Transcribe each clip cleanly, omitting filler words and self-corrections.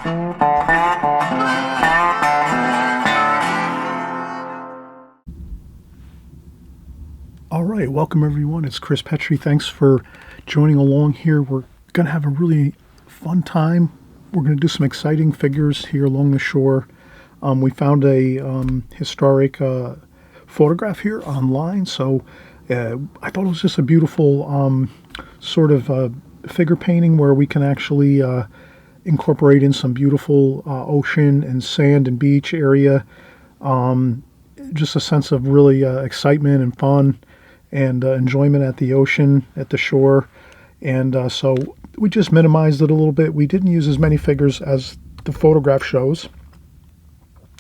All right, welcome everyone. It's Chris Petrie. Thanks for joining along here. We're going to have a really fun time. We're going to do some exciting figures here along the shore. We found a historic photograph here online, so I thought it was just a beautiful sort of figure painting where we can actually incorporate in some beautiful ocean and sand and beach area. Just a sense of really excitement and fun and enjoyment at the ocean, at the shore. And so we just minimized it a little bit. We didn't use as many figures as the photograph shows.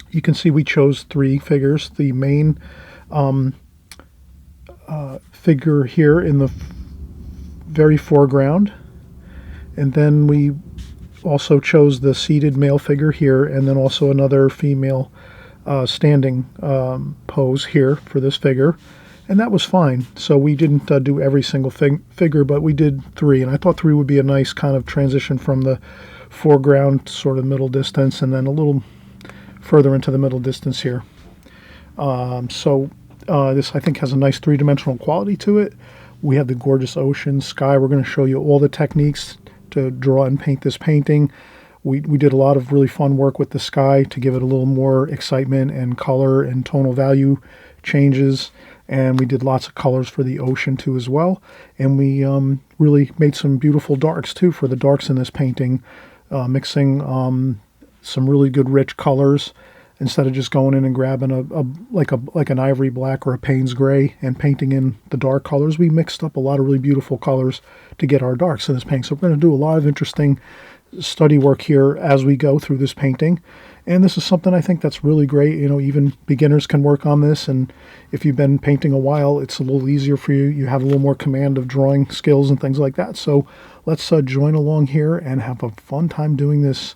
You can see we chose 3 figures. The main figure here in the very foreground. And then we also chose the seated male figure here, and then also another female standing pose here for this figure. And that was fine. So we didn't do every single figure, but we did 3. And I thought 3 would be a nice kind of transition from the foreground, sort of middle distance, and then a little further into the middle distance here. This, I think, has a nice 3-dimensional quality to it. We have the gorgeous ocean, sky. We're going to show you all the techniques to draw and paint this painting. We did a lot of really fun work with the sky to give it a little more excitement and color and tonal value changes. And we did lots of colors for the ocean too as well. And we really made some beautiful darks too for the darks in this painting, mixing some really good rich colors instead of just going in and grabbing like an ivory black or a Payne's gray and painting in the dark colors. We mixed up a lot of really beautiful colors to get our darks in this painting. So we're going to do a lot of interesting study work here as we go through this painting. And this is something I think that's really great. You know, even beginners can work on this. And if you've been painting a while, it's a little easier for you. You have a little more command of drawing skills and things like that. So let's join along here and have a fun time doing this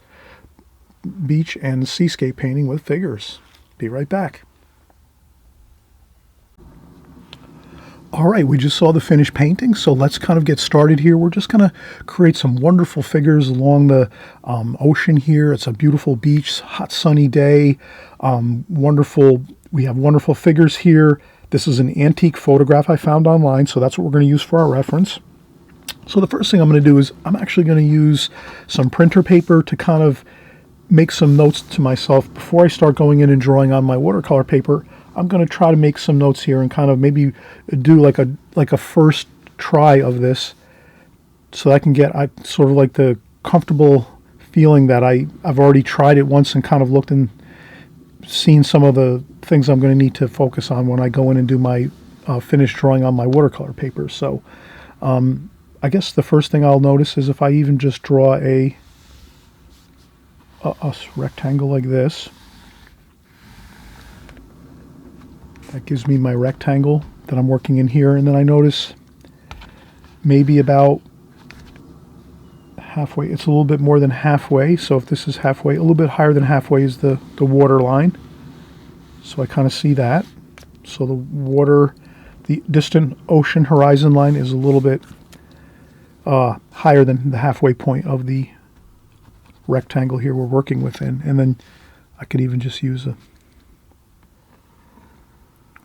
beach and seascape painting with figures. Be right back. All right, we just saw the finished painting, so let's kind of get started here. We're just going to create some wonderful figures along the ocean here. It's a beautiful beach, hot sunny day. We have wonderful figures here. This is an antique photograph I found online, so that's what we're going to use for our reference. So the first thing I'm going to do is I'm actually going to use some printer paper to kind of make some notes to myself before I start going in and drawing on my watercolor paper. I'm going to try to make some notes here and kind of maybe do like a first try of this, so I can get sort of like the comfortable feeling that I've already tried it once and kind of looked and seen some of the things I'm going to need to focus on when I go in and do my finished drawing on my watercolor paper. So I guess the first thing I'll notice is if I even just draw a rectangle like this. That gives me my rectangle that I'm working in here. And then I notice maybe about halfway. It's a little bit more than halfway. So if this is halfway, a little bit higher than halfway is the water line. So I kind of see that. So the distant ocean horizon line is a little bit higher than the halfway point of the rectangle here we're working within. And then I could even just use a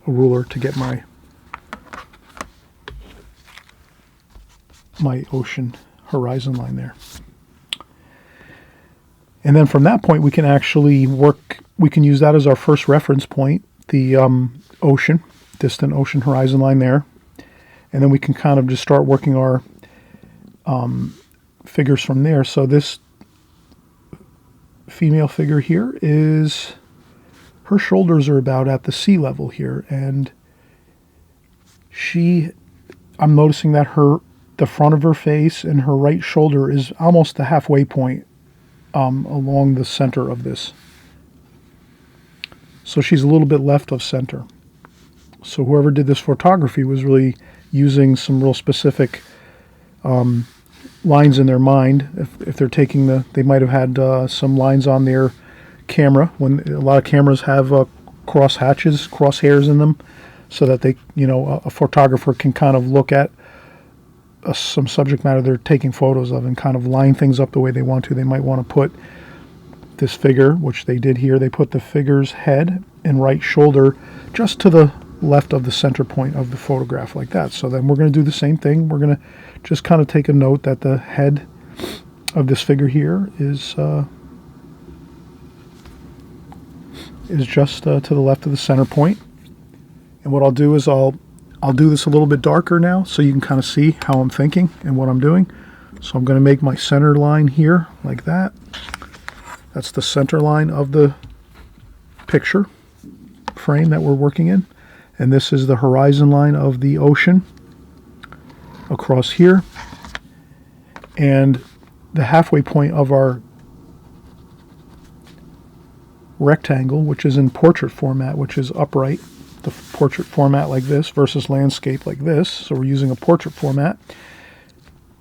ruler to get my ocean horizon line there. And then from that point we can actually we can use that as our first reference point, the distant ocean horizon line there. And then we can kind of just start working our figures from there. So this female figure here her shoulders are about at the sea level here, and I'm noticing that the front of her face and her right shoulder is almost the halfway point along the center of this. So she's a little bit left of center. So whoever did this photography was really using some real specific lines in their mind. If they're taking they might have had some lines on their camera, when a lot of cameras have crosshairs in them, so that they, a photographer can kind of look at some subject matter they're taking photos of and kind of line things up the way they want to. They might want to put this figure, which they did here. They put the figure's head and right shoulder just to the left of the center point of the photograph like that. So then we're going to do the same thing. We're going to just kind of take a note that the head of this figure here is just to the left of the center point. And what I'll do is I'll do this a little bit darker now so you can kind of see how I'm thinking and what I'm doing. So I'm going to make my center line here like that. That's the center line of the picture frame that we're working in. And this is the horizon line of the ocean across here. And the halfway point of our rectangle, which is in portrait format, which is upright, the portrait format like this versus landscape like this. So we're using a portrait format.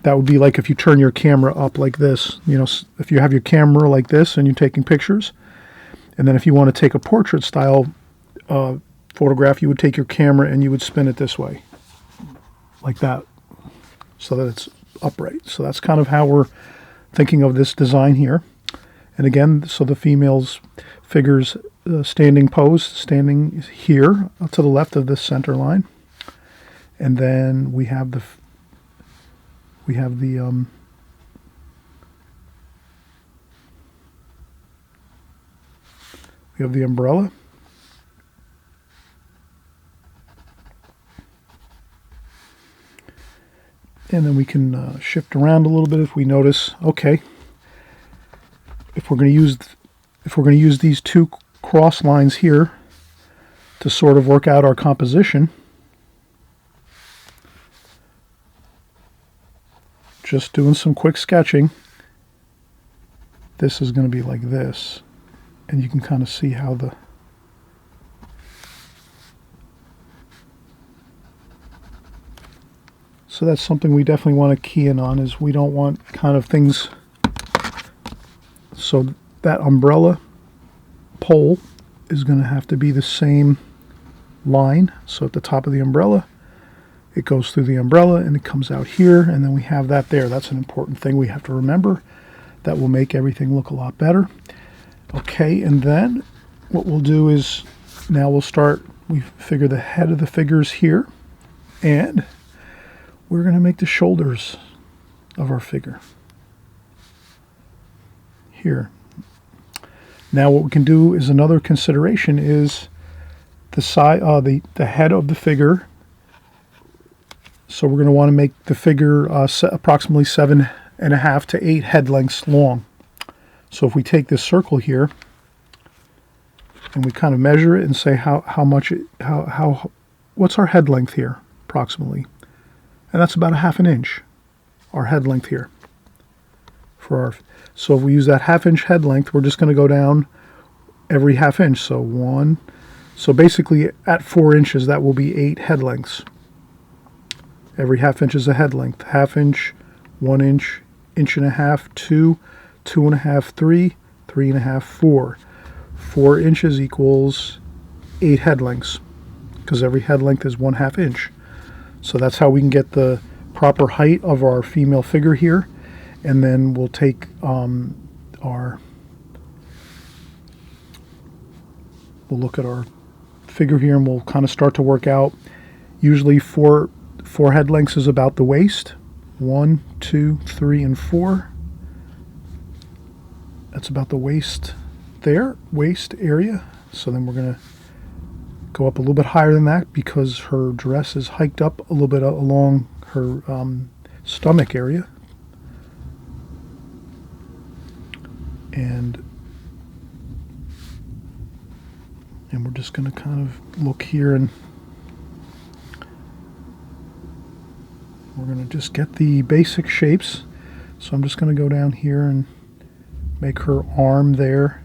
That would be like if you turn your camera up like this. You know, if you have your camera like this and you're taking pictures, and then if you want to take a portrait style photograph, you would take your camera and you would spin it this way, like that, so that it's upright. So that's kind of how we're thinking of this design here. And again, so the female's figure's standing pose, standing here to the left of this center line, and then we have the umbrella. And then we can shift around a little bit if we notice, okay, if we're going to use these two cross lines here to sort of work out our composition, just doing some quick sketching, this is going to be like this, and you can kind of see how so that's something we definitely want to key in on, is we don't want kind of things, so that umbrella pole is going to have to be the same line. So at the top of the umbrella, it goes through the umbrella and it comes out here, and then we have that there. That's an important thing we have to remember. That will make everything look a lot better. Okay, and then what we'll do is, now we'll start, we figure the head of the figures here, and we're going to make the shoulders of our figure here. Now what we can do is, another consideration is the side, the head of the figure. So we're going to want to make the figure approximately 7.5 to 8 head lengths long. So if we take this circle here and we kind of measure it and say what's our head length here approximately, and that's about 1/2 inch, our head length here. So if we use that 1/2 inch head length, we're just going to go down every 1/2 inch. So one, so basically at 4 inches, that will be 8 head lengths. Every 1/2 inch is a head length. 1/2 inch, 1 inch, 1.5 inches, 2, 2.5, 3, 3.5, 4. 4 inches equals 8 head lengths, because every head length is 1/2 inch. So that's how we can get the proper height of our female figure here. And then we'll take we'll look at our figure here, and we'll kind of start to work out. Usually four head lengths is about the waist. 1, 2, 3, and 4. That's about the waist there, waist area. So then we're going to go up a little bit higher than that, because her dress is hiked up a little bit along her stomach area. And we're just going to kind of look here, and we're going to just get the basic shapes. So I'm just going to go down here and make her arm there.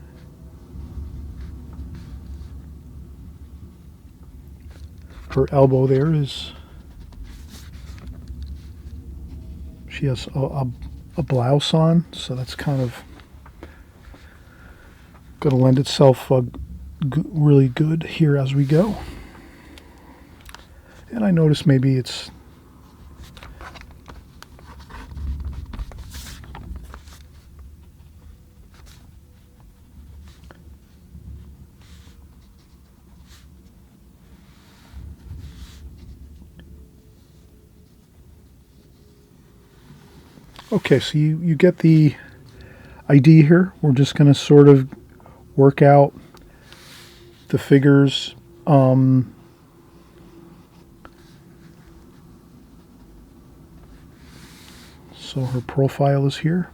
Her elbow there is, she has a blouse on, so that's kind of going to lend itself really good here as we go. And I notice maybe it's Okay, so you get the idea here. We're just going to sort of work out the figures. So her profile is here.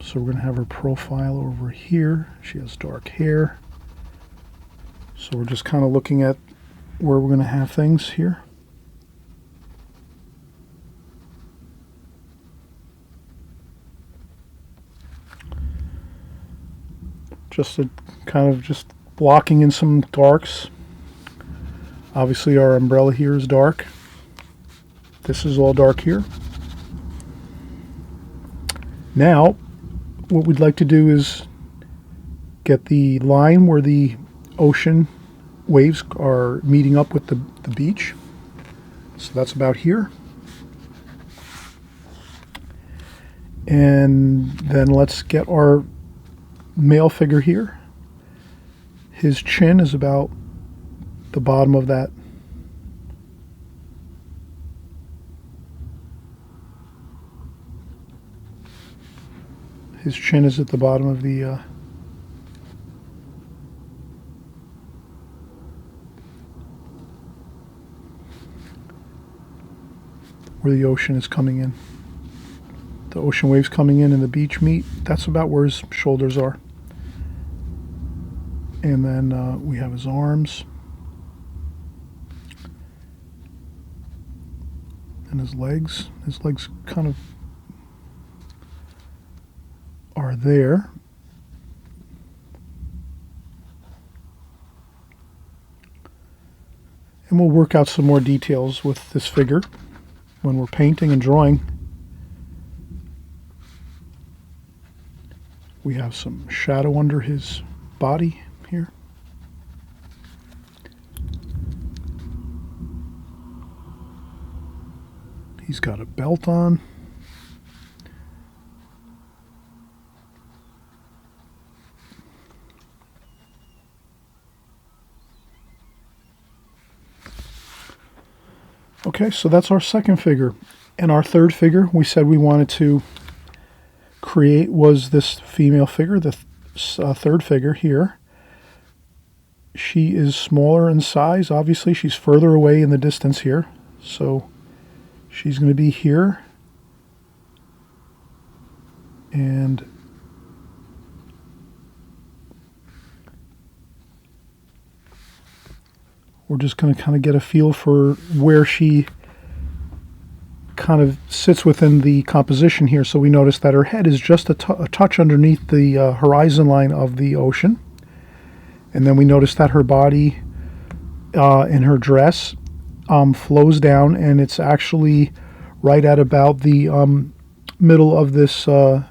So we're going to have her profile over here. She has dark hair. So we're just kind of looking at where we're going to have things here. Just a kind of just blocking in some darks. Obviously our umbrella here is dark. This is all dark here. Now what we'd like to do is get the line where the ocean waves are meeting up with the beach. So that's about here. And then let's get our male figure here. His chin is about the bottom of that. His chin is at the bottom of the where the ocean is coming in. The ocean waves coming in and the beach meet. That's about where his shoulders are. And then we have his arms. And his legs. His legs kind of are there. And we'll work out some more details with this figure when we're painting and drawing. We have some shadow under his body here. He's got a belt on. Okay, so that's our second figure. And our third figure we said we wanted to create was this female figure, the third figure here. She is smaller in size. Obviously, she's further away in the distance here. So she's going to be here. And we're just going to kind of get a feel for where she kind of sits within the composition here. So we notice that her head is just a touch underneath the horizon line of the ocean. And then we notice that her body in her dress flows down, and it's actually right at about the middle of this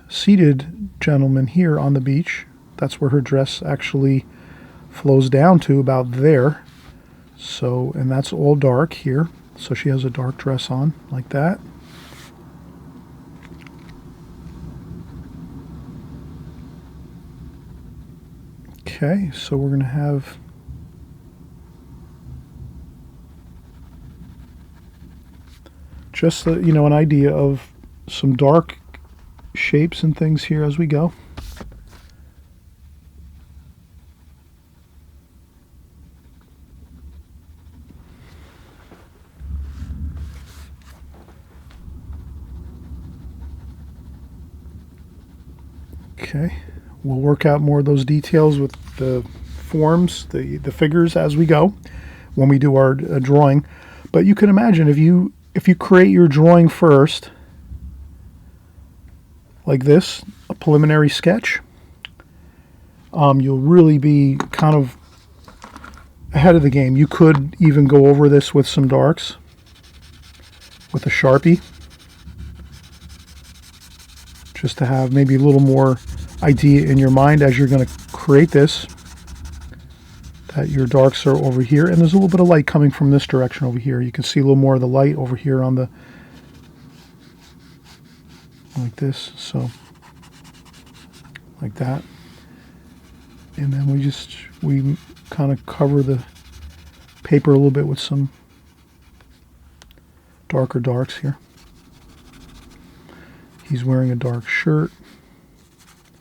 seated gentleman here on the beach. That's where her dress actually flows down to, about there. So, and that's all dark here. So she has a dark dress on, like that. Okay, so we're going to have just an idea of some dark shapes and things here as we go. Okay, we'll work out more of those details with the forms, the figures as we go when we do our drawing. But you can imagine if you create your drawing first, like this, a preliminary sketch, you'll really be kind of ahead of the game. You could even go over this with some darks, with a Sharpie, just to have maybe a little more idea in your mind as you're going to create this, that your darks are over here, and there's a little bit of light coming from this direction over here. You can see a little more of the light over here on the, like this, so like that. And then we kind of cover the paper a little bit with some darker darks here. He's wearing a dark shirt.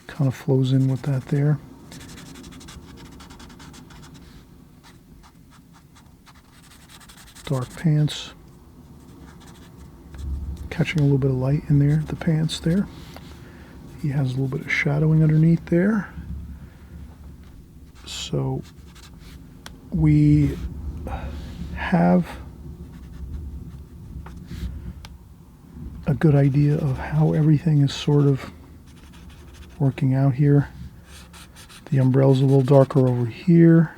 Kind of flows in with that there. Dark pants. Catching a little bit of light in there, the pants there. He has a little bit of shadowing underneath there. So we have a good idea of how everything is sort of working out here. The umbrella's a little darker over here.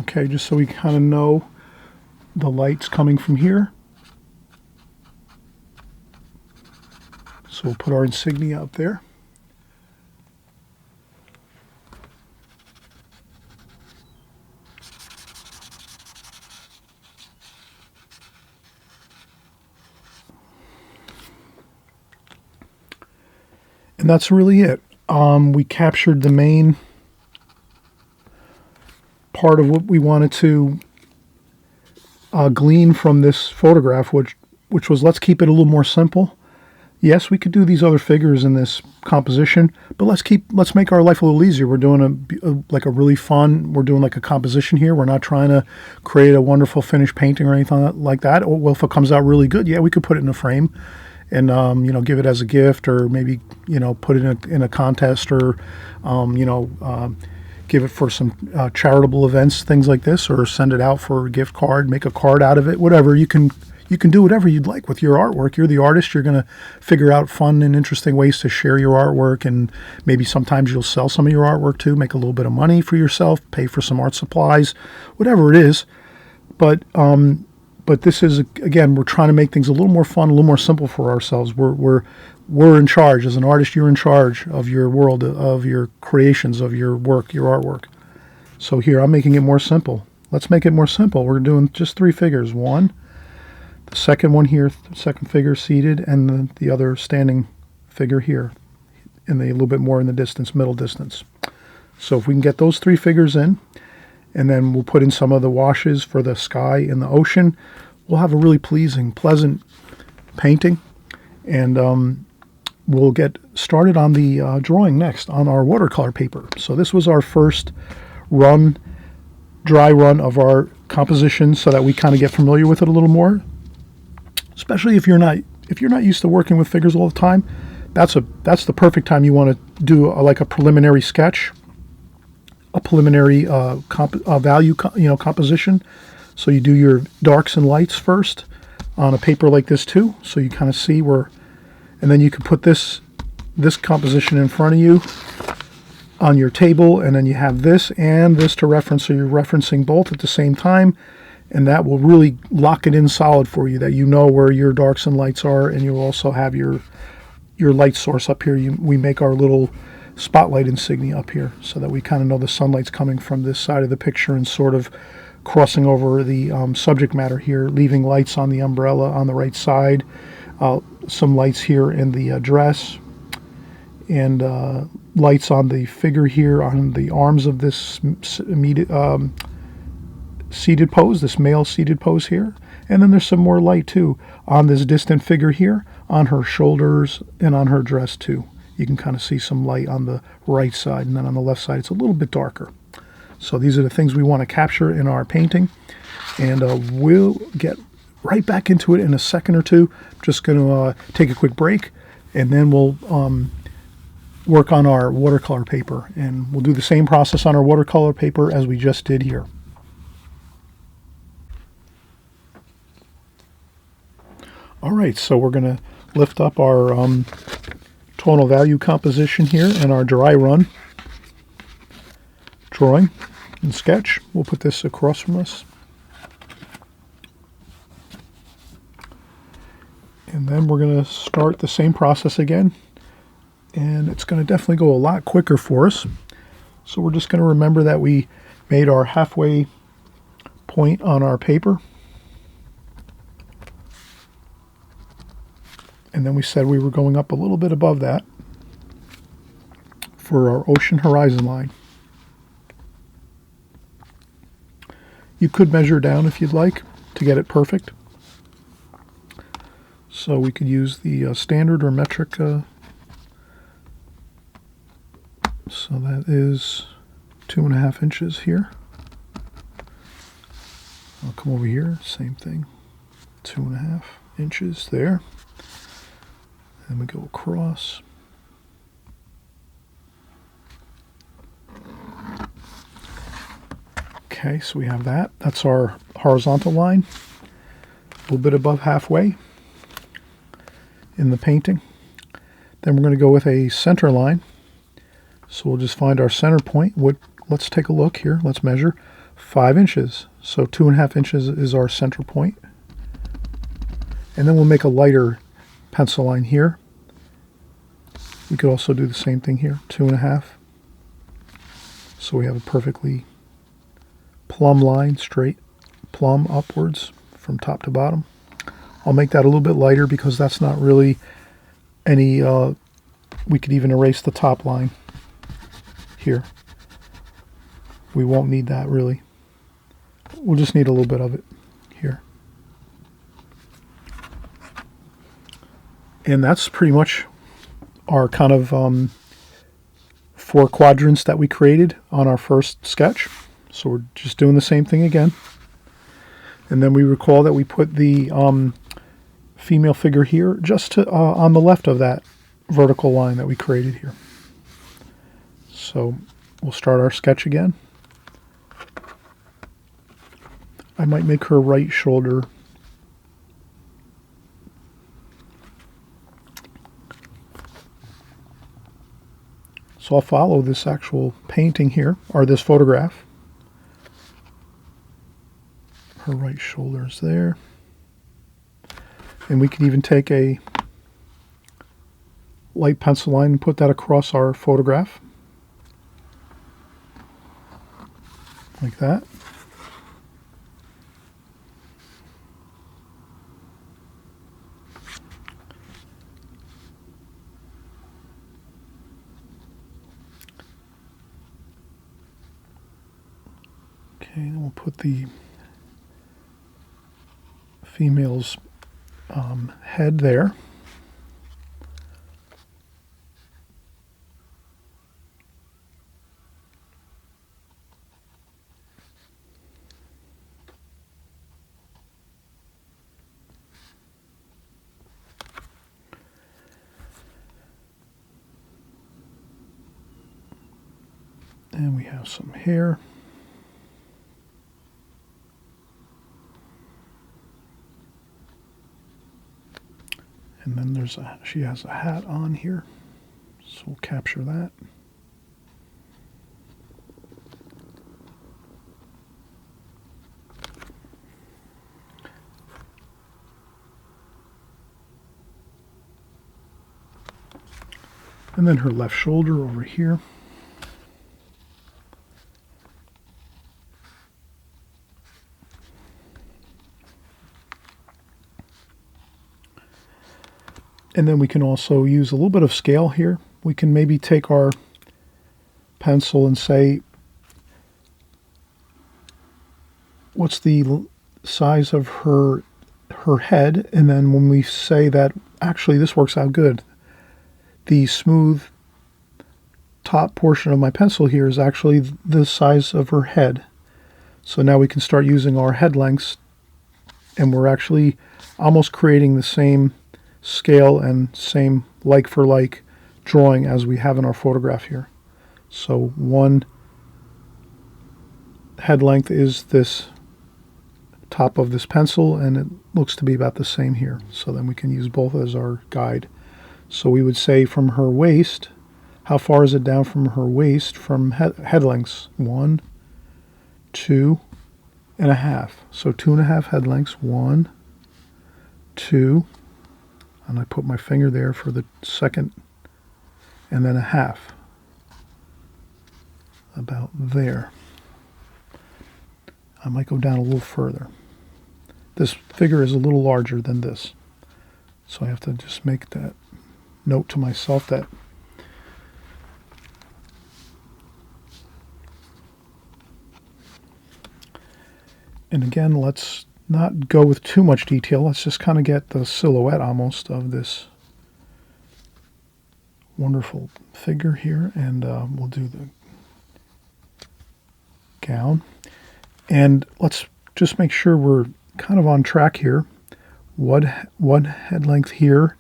Okay, just so we kind of know the light's coming from here. So we'll put our insignia up there. And that's really it. We captured the main part of what we wanted to glean from this photograph, which was, let's keep it a little more simple. Yes, we could do these other figures in this composition, but let's make our life a little easier. We're doing we're doing like a composition here. We're not trying to create a wonderful finished painting or anything like that. Or, well, if it comes out really good, yeah, we could put it in a frame and give it as a gift, or maybe put it in a contest, or give it for some charitable events, things like this, or send it out for a gift card, make a card out of it, whatever. You can do whatever you'd like with your artwork. You're the artist. You're going to figure out fun and interesting ways to share your artwork, and maybe sometimes you'll sell some of your artwork too, make a little bit of money for yourself, pay for some art supplies, whatever it is. But this is, again, we're trying to make things a little more fun, a little more simple for ourselves. We're in charge. As an artist, you're in charge of your world, of your creations, of your work, your artwork. So here, I'm making it more simple. Let's make it more simple. We're doing just 3 figures. One, the second one here, the second figure seated, and the other standing figure here, and a little bit more in the distance, middle distance. So if we can get those 3 figures in, and then we'll put in some of the washes for the sky and the ocean, we'll have a really pleasant painting. And we'll get started on the drawing next on our watercolor paper. So this was our first dry run of our composition, so that we kind of get familiar with it a little more. Especially if you're not used to working with figures all the time, that's the perfect time you want to do like a preliminary sketch, a preliminary value composition. So you do your darks and lights first on a paper like this too, so you kind of see where. And then you can put this composition in front of you on your table, and then you have this and this to reference, so you're referencing both at the same time, and that will really lock it in solid for you, that you know where your darks and lights are, and you'll also have your light source up here. We make our little spotlight insignia up here, so that we kind of know the sunlight's coming from this side of the picture and sort of crossing over the subject matter here, leaving lights on the umbrella on the right side, some lights here in the dress, and lights on the figure here on the arms of this seated pose, this male seated pose here. And then there's some more light too on this distant figure here, on her shoulders and on her dress too. You can kind of see some light on the right side, and then on the left side it's a little bit darker. So these are the things we want to capture in our painting, and we'll get right back into it in a second or two. I'm just going to take a quick break, and then we'll work on our watercolor paper, and we'll do the same process on our watercolor paper as we just did here. All right, so we're going to lift up our tonal value composition here and our dry run drawing and sketch. We'll put this across from us. And then we're going to start the same process again. And it's going to definitely go a lot quicker for us. So we're just going to remember that we made our halfway point on our paper. And then we said we were going up a little bit above that. for our ocean horizon line. You could measure down if you'd like to get it perfect. So we could use the standard or metric. So that is 2.5 inches here. I'll come over here, same thing, 2.5 inches there. And we go across. Okay, so we have that. That's our horizontal line, a little bit above halfway in the painting. Then we're going to go with a center line. So we'll just find our center point. Let's take a look here. Let's measure 5 inches. So 2.5 inches is our center point. And then we'll make a lighter pencil line here. We could also do the same thing here, 2.5. So we have a perfectly plumb line, straight plumb upwards from top to bottom. I'll make that a little bit lighter because that's not really any, we could even erase the top line here. We won't need that really. We'll just need a little bit of it here. And that's pretty much our kind of 4 quadrants that we created on our first sketch. So we're just doing the same thing again. And then we recall that we put the female figure here just to, on the left of that vertical line that we created here. So we'll start our sketch again. I might make her right shoulder so I'll follow this actual painting here, or this photograph. Her right shoulder is there. And we can even take a light pencil line and put that across our photograph. Like that. Okay, then we'll put the female's head there. And we have some hair. And then she has a hat on here, so we'll capture that. And then her left shoulder over here. And then we can also use a little bit of scale here. We can maybe take our pencil and say, what's the size of her head? And then when we say that, actually this works out good. The smooth top portion of my pencil here is actually the size of her head. So now we can start using our head lengths, and we're actually almost creating the same scale and same like for like drawing as we have in our photograph here. So one head length is this top of this pencil, and it looks to be about the same here. So then we can use both as our guide. So we would say from her waist, how far is it down from her waist from head lengths? 1, 2.5. So 2.5 head lengths. 1, 2, and I put my finger there for the second, and then a half. About there. I might go down a little further. This figure is a little larger than this, so I have to just make that note to myself that And again, let's not go with too much detail. Let's just kind of get the silhouette almost of this wonderful figure here. And we'll do the gown. And let's just make sure we're kind of on track here. One head length here,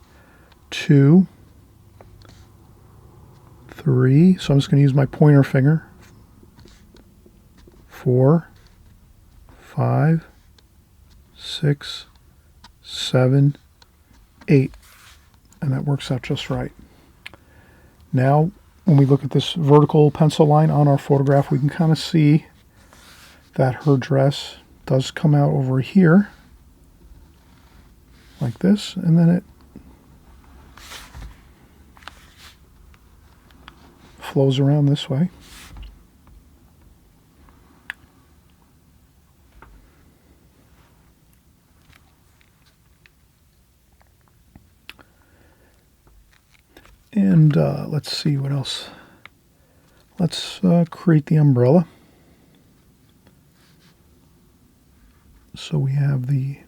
2, 3. So I'm just going to use my pointer finger. 4, 5, 6, 7, 8. And that works out just right. Now, when we look at this vertical pencil line on our photograph, we can kind of see that her dress does come out over here like this, and then it flows around this way. And let's see what else. Let's create the umbrella. So we have the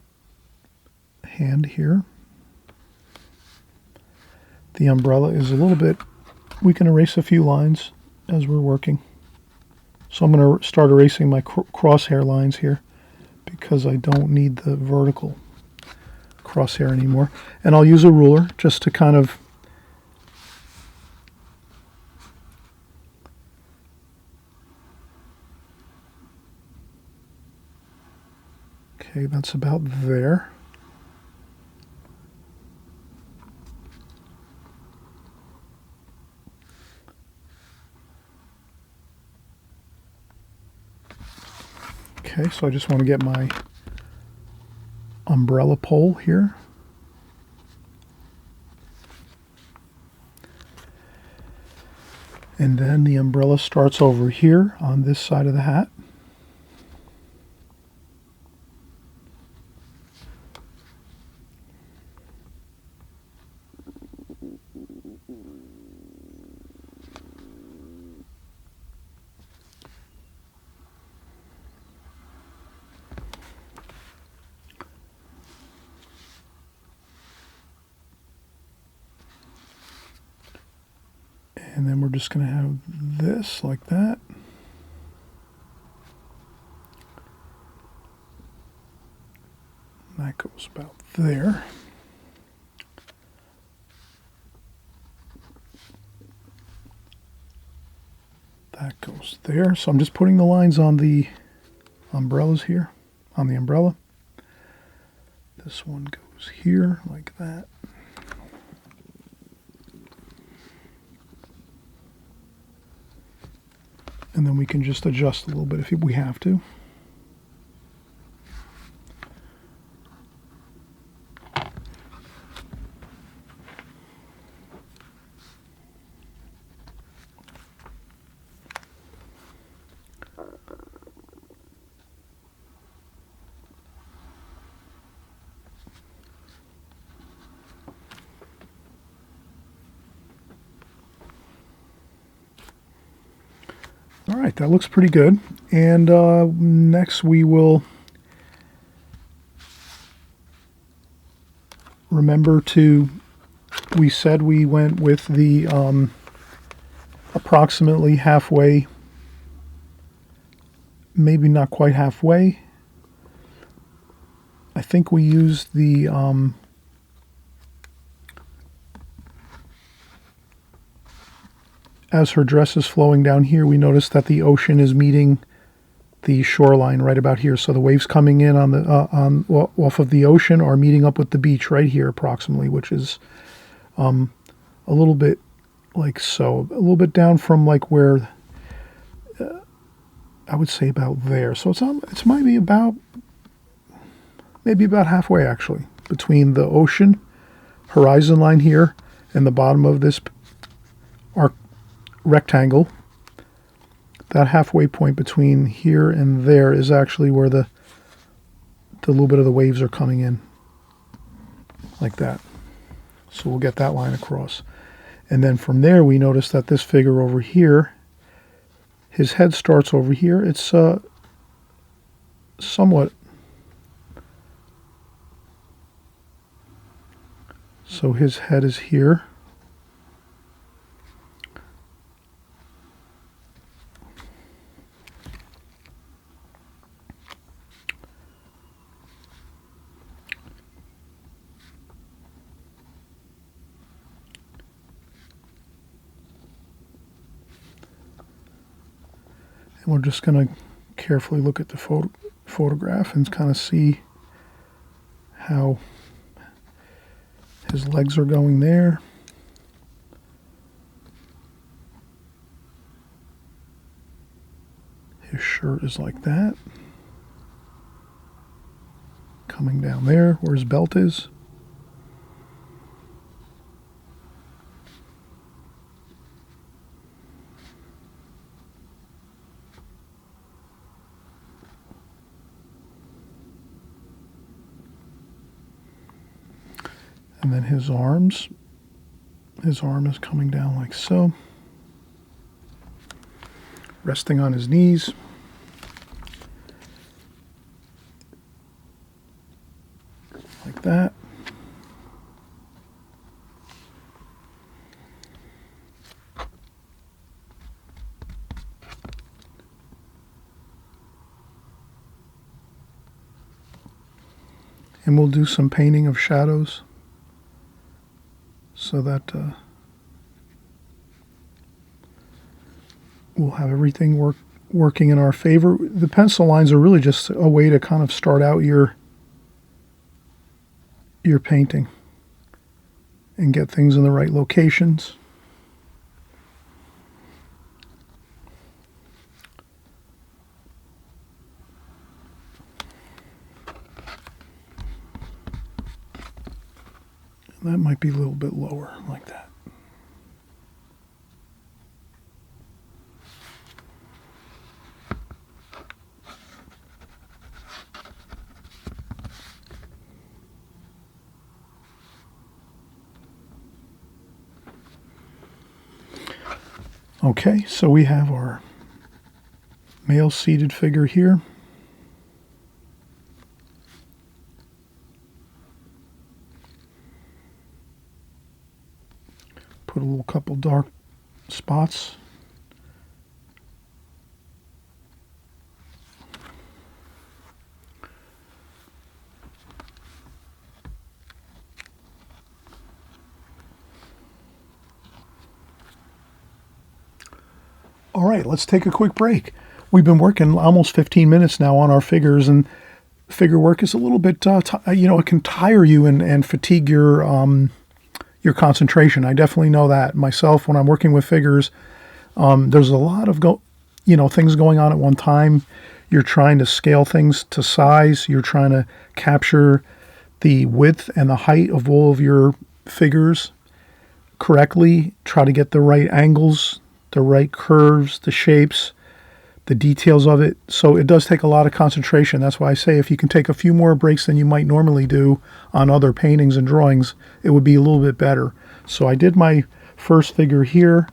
hand here. The umbrella is a little bit, we can erase a few lines as we're working. So I'm going to start erasing my crosshair lines here because I don't need the vertical crosshair anymore. And I'll use a ruler just to kind of okay, that's about there. Okay, so I just want to get my umbrella pole here. And then the umbrella starts over here on this side of the hat. And then we're just going to have this like that. That goes about there. That goes there. So I'm just putting the lines on the umbrellas here, on the umbrella. This one goes here like that. And then we can just adjust a little bit if we have to. All right, that looks pretty good. And next we will remember to, we said we went with the approximately halfway, maybe not quite halfway. I think we used the as her dress is flowing down here, we notice that the ocean is meeting the shoreline right about here. So the waves coming in on the off of the ocean are meeting up with the beach right here approximately, which is a little bit like so, a little bit down from like where I would say about there. So it's maybe about halfway actually between the ocean horizon line here and the bottom of this arc rectangle. That halfway point between here and there is actually where the little bit of the waves are coming in like that. So we'll get that line across. And then from there we notice that this figure over here, his head starts over here. It's somewhat. So his head is here. And we're just going to carefully look at the photograph and kind of see how his legs are going there. His shirt is like that. Coming down there where his belt is. And then his arms, his arm is coming down like so, resting on his knees. Like that. And we'll do some painting of shadows, so that we'll have everything working in our favor. The pencil lines are really just a way to kind of start out your painting and get things in the right locations. That might be a little bit lower, like that. Okay, so we have our male seated figure here. Put a little couple dark spots. All right, let's take a quick break. We've been working almost 15 minutes now on our figures, and figure work is a little bit, it can tire you and fatigue your concentration. I definitely know that myself when I'm working with figures. There's a lot of things going on at one time. You're trying to scale things to size. You're trying to capture the width and the height of all of your figures correctly. Try to get the right angles, the right curves, the shapes, the details of it. So it does take a lot of concentration. That's why I say if you can take a few more breaks than you might normally do on other paintings and drawings, it would be a little bit better. So I did my first figure here,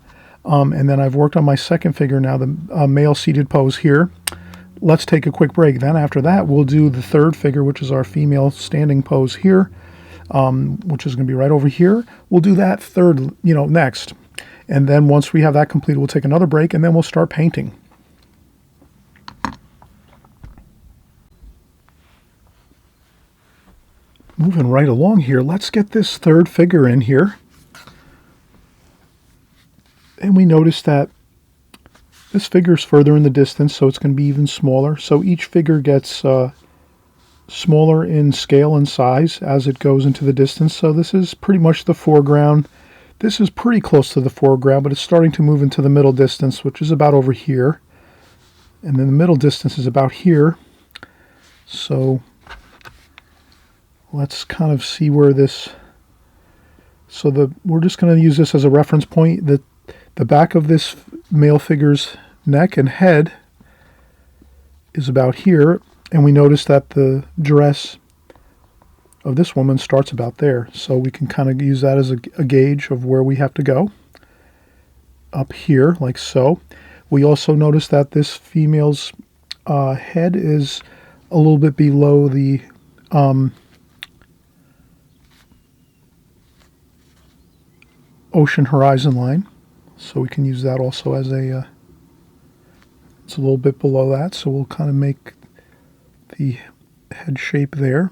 and then I've worked on my second figure now, the male seated pose here. Let's take a quick break. Then after that, we'll do the third figure, which is our female standing pose here, which is going to be right over here. We'll do that third, next. And then once we have that completed, we'll take another break, and then we'll start painting. Moving right along here, let's get this third figure in here. And we notice that this figure is further in the distance, so it's going to be even smaller. So each figure gets smaller in scale and size as it goes into the distance. So this is pretty much the foreground. This is pretty close to the foreground, but it's starting to move into the middle distance, which is about over here. And then the middle distance is about here. So let's kind of see where this... we're just going to use this as a reference point. The back of this male figure's neck and head is about here, and we notice that the dress of this woman starts about there. So we can kind of use that as a gauge of where we have to go. Up here, like so. We also notice that this female's head is a little bit below the ocean horizon line. So we can use that also as a, it's a little bit below that. So we'll kind of make the head shape there.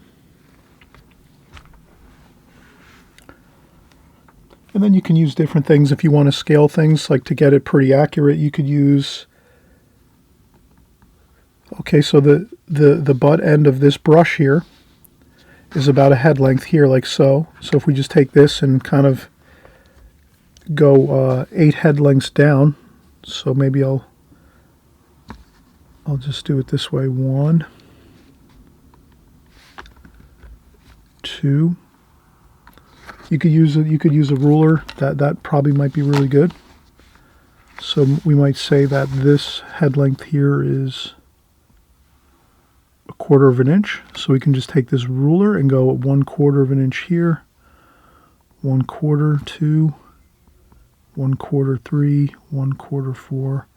And then you can use different things if you want to scale things, like to get it pretty accurate, you could use, okay, so the butt end of this brush here is about a head length here, like so. So if we just take this and kind of go 8 head lengths down, so maybe I'll just do it this way. 1, 2. You could use a ruler. That probably might be really good. So we might say that this head length here is 1/4 of an inch. So we can just take this ruler and go 1/4 of an inch here, 1/4, 2, 1/4, 3, 1/4, 4,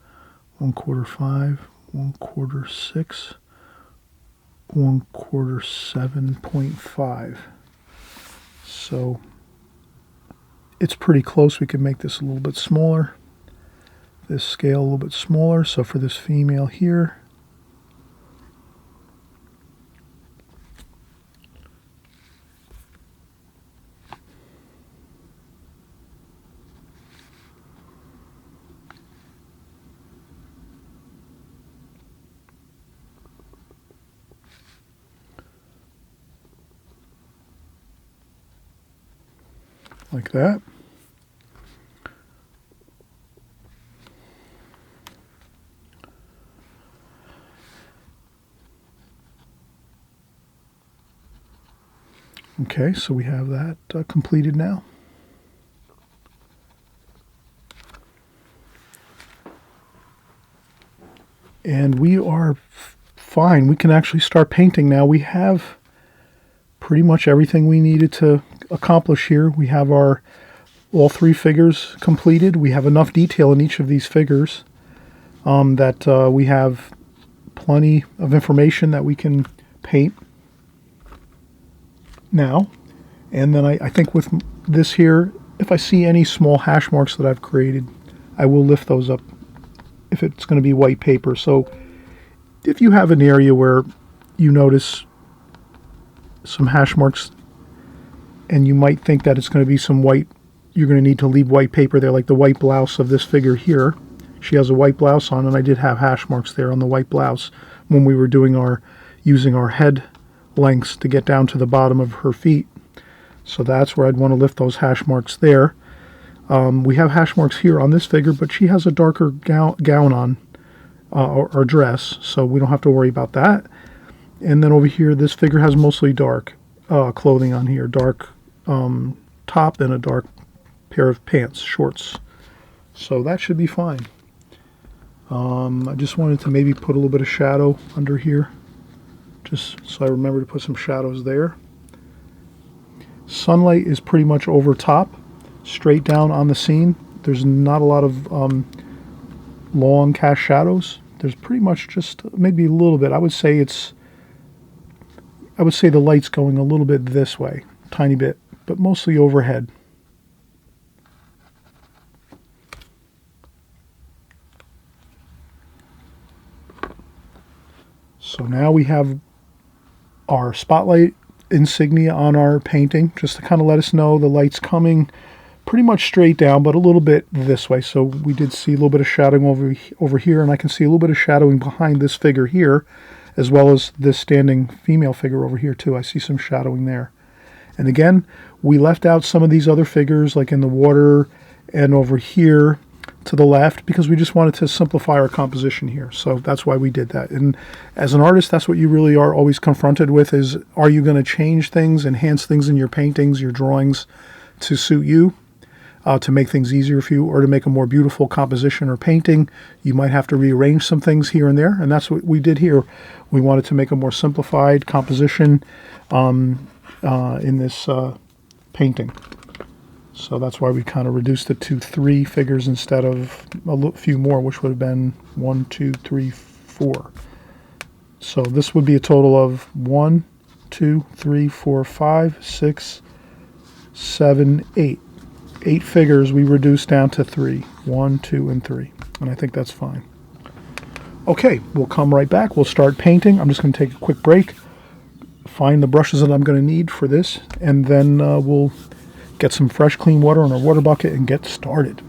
1/4, 5, 1/4, 6, 1/4, 7.5. So it's pretty close. We can make this a little bit smaller, this scale a little bit smaller. So for this female here, like that. Okay, so we have that completed now. And we are fine. We can actually start painting now. We have pretty much everything we needed to accomplish here. We have our all 3 figures completed. We have enough detail in each of these figures that we have plenty of information that we can paint now. And then I think with this here, if I see any small hash marks that I've created, I will lift those up if it's going to be white paper. So if you have an area where you notice some hash marks and you might think that it's going to be some white, you're going to need to leave white paper there, like the white blouse of this figure here. She has a white blouse on, and I did have hash marks there on the white blouse when we were doing using our head lengths to get down to the bottom of her feet. So that's where I'd want to lift those hash marks there. We have hash marks here on this figure, but she has a darker gown on, or dress, so we don't have to worry about that. And then over here, this figure has mostly dark clothing on here, dark top and a dark pair of pants, shorts. So that should be fine. I just wanted to maybe put a little bit of shadow under here, just so I remember to put some shadows there. Sunlight is pretty much over top, straight down on the scene. There's not a lot of long cast shadows. There's pretty much just maybe a little bit. I would say the light's going a little bit this way, tiny bit, but mostly overhead. So now we have our spotlight insignia on our painting, just to kind of let us know the light's coming pretty much straight down, but a little bit this way. So we did see a little bit of shadowing over here, and I can see a little bit of shadowing behind this figure here, as well as this standing female figure over here too. I see some shadowing there. And again, we left out some of these other figures, like in the water and over here to the left, because we just wanted to simplify our composition here. So that's why we did that. And as an artist, that's what you really are always confronted with, is are you going to change things, enhance things in your paintings, your drawings to suit you, to make things easier for you, or to make a more beautiful composition or painting? You might have to rearrange some things here and there, and that's what we did here. We wanted to make a more simplified composition in this painting. So that's why we kind of reduced it to 3 figures instead of a few more, which would have been 1, 2, 3, 4. So this would be a total of 1, 2, 3, 4, 5, 6, 7, 8. 8 figures we reduced down to 3. 1, 2, and 3. And I think that's fine. Okay, we'll come right back. We'll start painting. I'm just going to take a quick break, find the brushes that I'm going to need for this, and then we'll get some fresh, clean water in our water bucket and get started.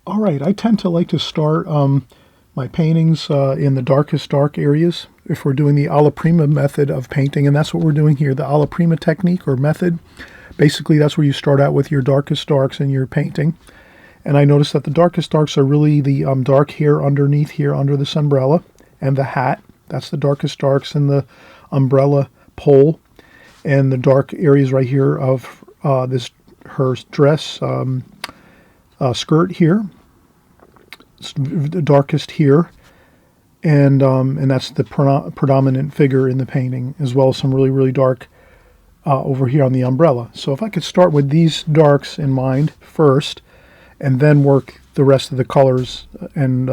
All right, I tend to like to start my paintings in the darkest dark areas if we're doing the alla prima method of painting, and that's what we're doing here, the alla prima technique or method. Basically, that's where you start out with your darkest darks in your painting. And I noticed that the darkest darks are really the dark here underneath here under this umbrella and the hat. That's the darkest darks in the umbrella pole. And the dark areas right here of her dress skirt here. It's the darkest here. And that's the predominant figure in the painting, as well as some really, really dark over here on the umbrella. So if I could start with these darks in mind first, and then work the rest of the colors, and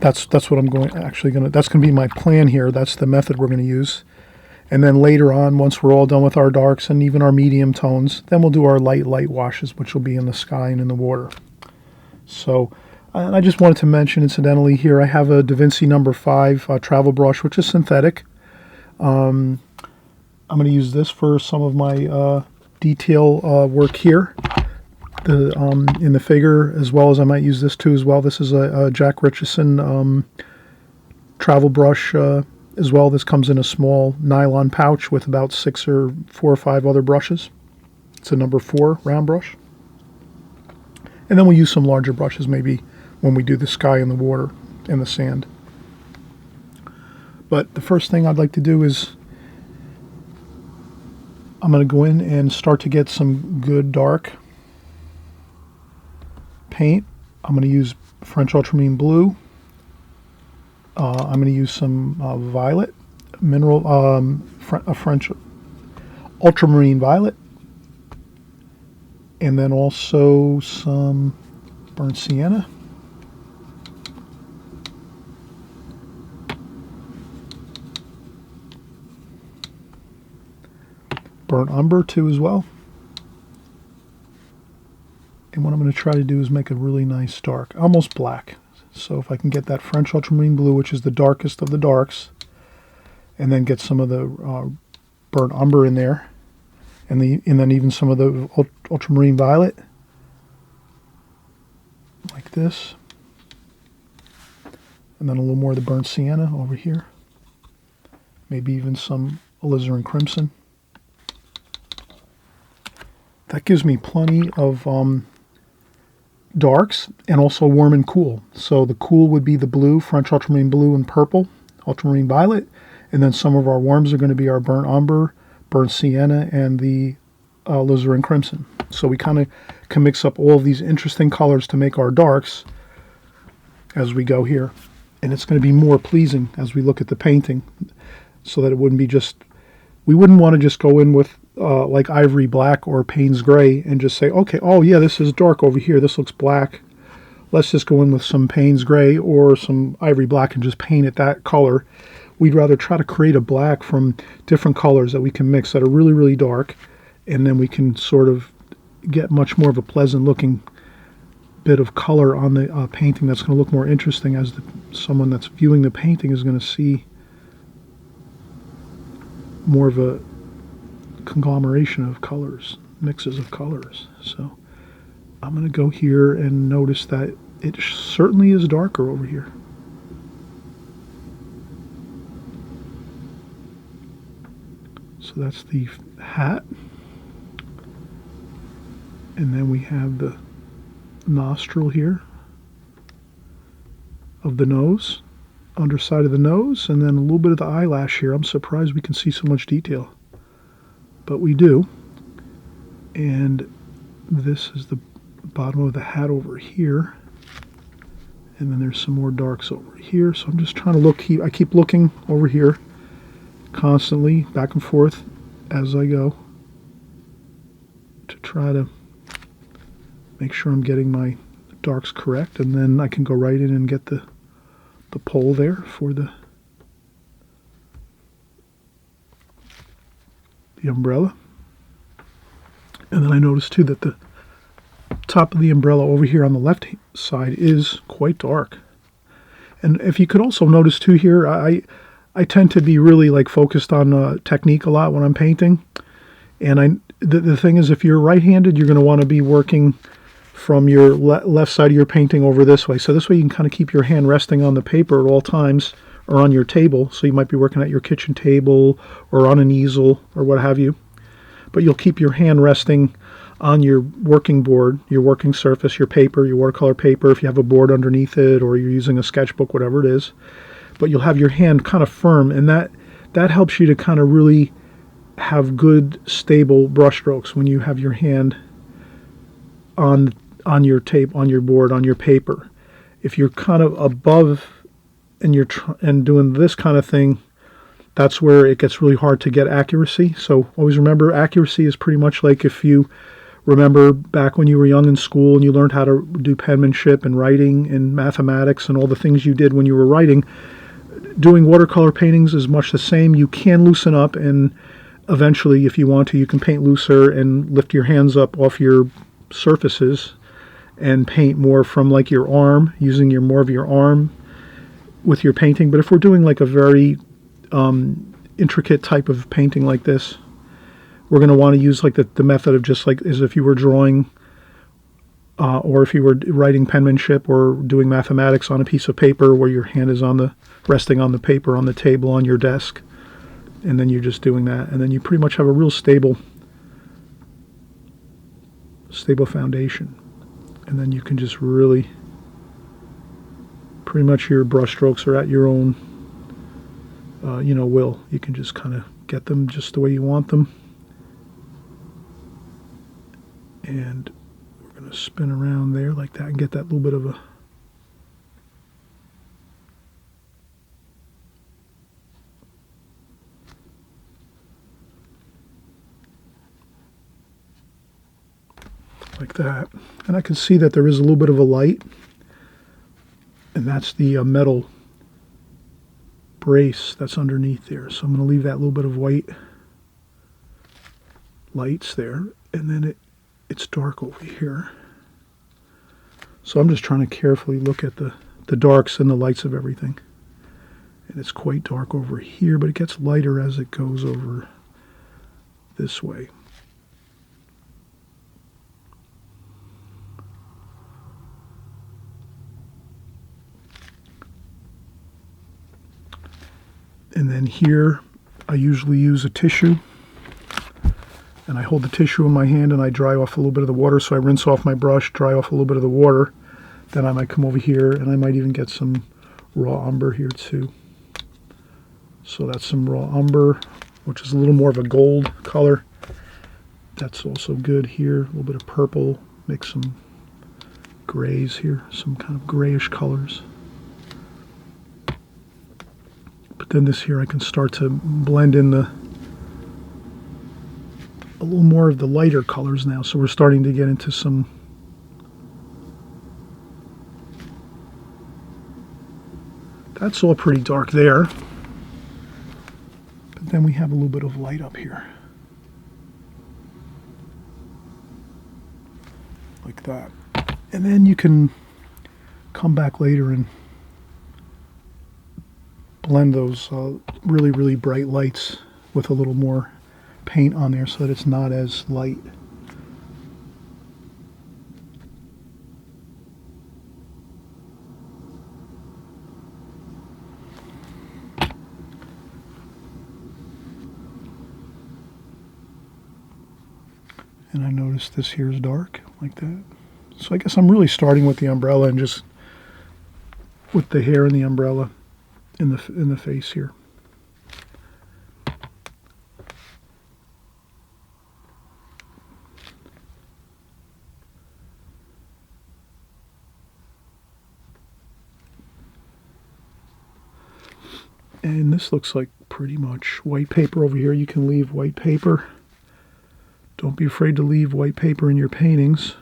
that's what I'm that's going to be my plan here. That's the method we're going to use. And then later on, once we're all done with our darks and even our medium tones, then we'll do our light washes, which will be in the sky and in the water. So, and I just wanted to mention, incidentally, here I have a Da Vinci No. 5 travel brush, which is synthetic. I'm going to use this for some of my detail work here. In the figure, as well as I might use this too as well. This is a Jack Richardson travel brush as well. This comes in a small nylon pouch with about 4 or 5 other brushes. It's a No. 4 round brush. And then we'll use some larger brushes maybe when we do the sky and the water and the sand. But the first thing I'd like to do is I'm going to go in and start to get some good dark paint. I'm going to use French ultramarine blue. I'm going to use some violet, mineral, French ultramarine violet, and then also some burnt sienna. Burnt umber too as well. And what I'm going to try to do is make a really nice dark, almost black. So if I can get that French ultramarine blue, which is the darkest of the darks, and then get some of the burnt umber in there, and then even some of the ultramarine violet, like this, and then a little more of the burnt sienna over here, maybe even some alizarin crimson. That gives me plenty of darks, and also warm and cool. So the cool would be the blue, French ultramarine blue, and purple, ultramarine violet, and then some of our warms are going to be our burnt umber, burnt sienna, and the alizarin crimson. So we kind of can mix up all of these interesting colors to make our darks as we go here. And it's going to be more pleasing as we look at the painting, so that it wouldn't be just, we wouldn't want to just go in with like ivory black or Payne's gray and just say, okay, oh yeah, this is dark over here, this looks black, let's just go in with some Payne's gray or some ivory black and just paint it that color. We'd rather try to create a black from different colors that we can mix that are really, really dark, and then we can sort of get much more of a pleasant looking bit of color on the painting that's going to look more interesting, as someone that's viewing the painting is going to see more of a conglomeration of colors, mixes of colors. So I'm going to go here and notice that it certainly is darker over here. So that's the hat. And then we have the nostril here of the nose, underside of the nose, and then a little bit of the eyelash here. I'm surprised we can see so much detail, but we do. And this is the bottom of the hat over here, and then there's some more darks over here. So I'm just trying to look, I keep looking over here constantly, back and forth as I go, to try to make sure I'm getting my dark's correct, and then I can go right in and get the pole there for the umbrella. And then I noticed too that the top of the umbrella over here on the left side is quite dark. And if you could also notice too here, I tend to be really like focused on technique a lot when I'm painting. And the thing is, if you're right-handed, you're going to want to be working from your left side of your painting over this way. So this way you can kind of keep your hand resting on the paper at all times, or on your table. So you might be working at your kitchen table or on an easel or what have you. But you'll keep your hand resting on your working board, your working surface, your paper, your watercolor paper, if you have a board underneath it or you're using a sketchbook, whatever it is. But you'll have your hand kind of firm, and that helps you to kind of really have good, stable brush strokes when you have your hand on your tape, on your board, on your paper. If you're kind of above and you're doing this kind of thing, that's where it gets really hard to get accuracy. So always remember, accuracy is pretty much like if you remember back when you were young in school and you learned how to do penmanship and writing and mathematics and all the things you did when you were writing. Doing watercolor paintings is much the same. You can loosen up, and eventually, if you want to, you can paint looser and lift your hands up off your surfaces and paint more from like your arm, using more of your arm with your painting. But if we're doing like a very intricate type of painting like this, we're going to want to use like the method of just like as if you were drawing or if you were writing penmanship or doing mathematics on a piece of paper where your hand is resting on the paper on the table on your desk, and then you're just doing that, and then you pretty much have a real stable foundation, and then you can just really pretty much your brush strokes are at your own will. You can just kind of get them just the way you want them, and we're going to spin around there like that and get that little bit of a like that. And I can see that there is a little bit of a light, and that's the metal brace that's underneath there. So I'm going to leave that little bit of white lights there, and then it's dark over here. So I'm just trying to carefully look at the darks and the lights of everything. And it's quite dark over here, but it gets lighter as it goes over this way. And then here, I usually use a tissue, and I hold the tissue in my hand and I dry off a little bit of the water. So I rinse off my brush, dry off a little bit of the water. Then I might come over here and I might even get some raw umber here too. So that's some raw umber, which is a little more of a gold color. That's also good here. A little bit of purple, mix some grays here, some kind of grayish colors. But then this here I can start to blend in a little more of the lighter colors now. So we're starting to get into some that's all pretty dark there. But then we have a little bit of light up here. Like that. And then you can come back later and blend those really, really bright lights with a little more paint on there so that it's not as light. And I noticed this here is dark, like that. So I guess I'm really starting with the umbrella and just with the hair in the umbrella in the face here. And this looks like pretty much white paper over here. You can leave white paper. Don't be afraid to leave white paper in your paintings.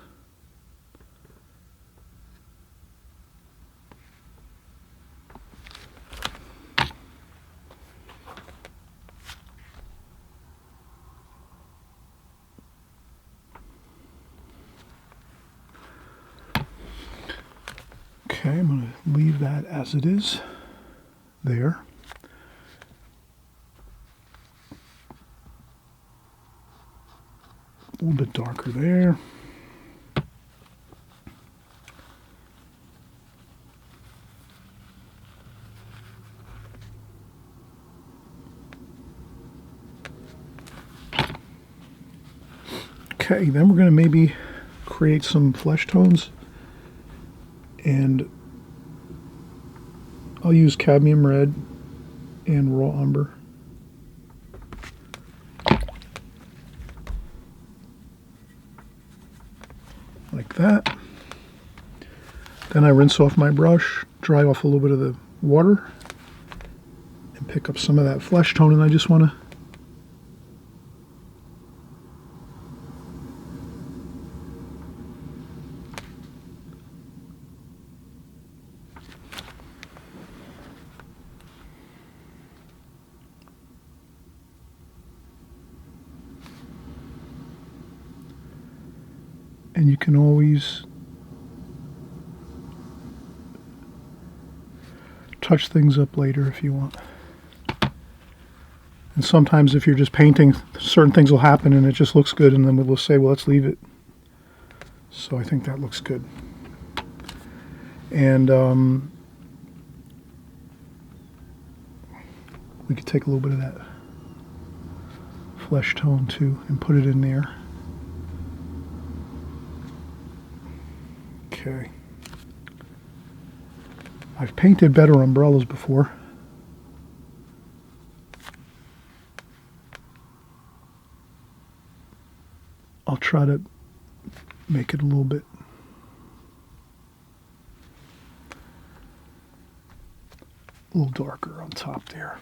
Okay, I'm going to leave that as it is there. A little bit darker there. Okay, then we're going to maybe create some flesh tones, and I'll use cadmium red and raw umber. Like that. Then I rinse off my brush, dry off a little bit of the water, and pick up some of that flesh tone, and I just want to and you can always touch things up later if you want. And sometimes if you're just painting, certain things will happen and it just looks good, and then we'll say, well, let's leave it. So I think that looks good. And we could take a little bit of that flesh tone too and put it in there. Okay. I've painted better umbrellas before. I'll try to make it a little bit darker on top there.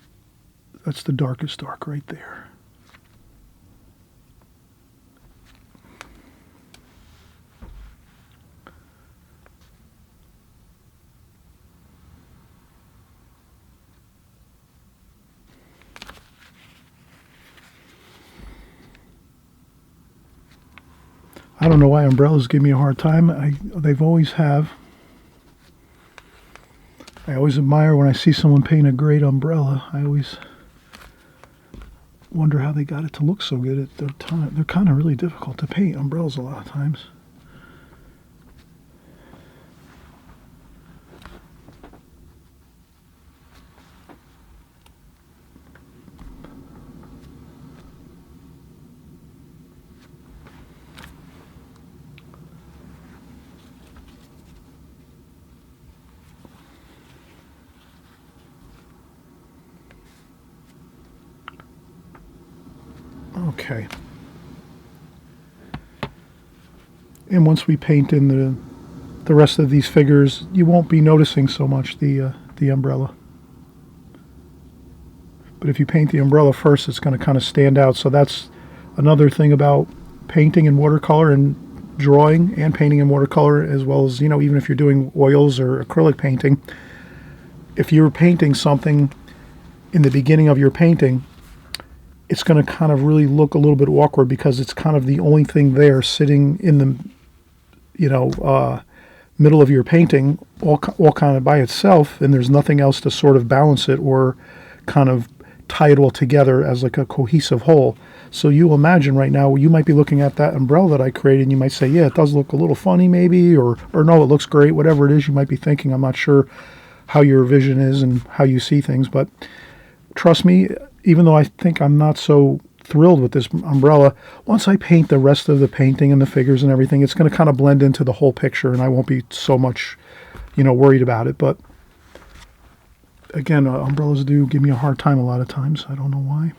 That's the darkest dark right there. I don't know why umbrellas give me a hard time. They've always have. I always admire when I see someone paint a great umbrella. I always wonder how they got it to look so good at the time. They're kind of really difficult to paint, umbrellas, a lot of times. Okay. And once we paint in the rest of these figures, you won't be noticing so much the umbrella. But if you paint the umbrella first, it's going to kind of stand out. So that's another thing about painting in watercolor and drawing and painting in watercolor, as well as, even if you're doing oils or acrylic painting. If you're painting something in the beginning of your painting, it's going to kind of really look a little bit awkward because it's kind of the only thing there sitting in the, middle of your painting, all kind of by itself, and there's nothing else to sort of balance it or kind of tie it all together as like a cohesive whole. So you imagine right now, you might be looking at that umbrella that I created, and you might say, yeah, it does look a little funny maybe, or no, it looks great, whatever it is you might be thinking. I'm not sure how your vision is and how you see things, but trust me, even though I think I'm not so thrilled with this umbrella, once I paint the rest of the painting and the figures and everything, it's going to kind of blend into the whole picture, and I won't be so much, worried about it. But again, umbrellas do give me a hard time a lot of times. I don't know why.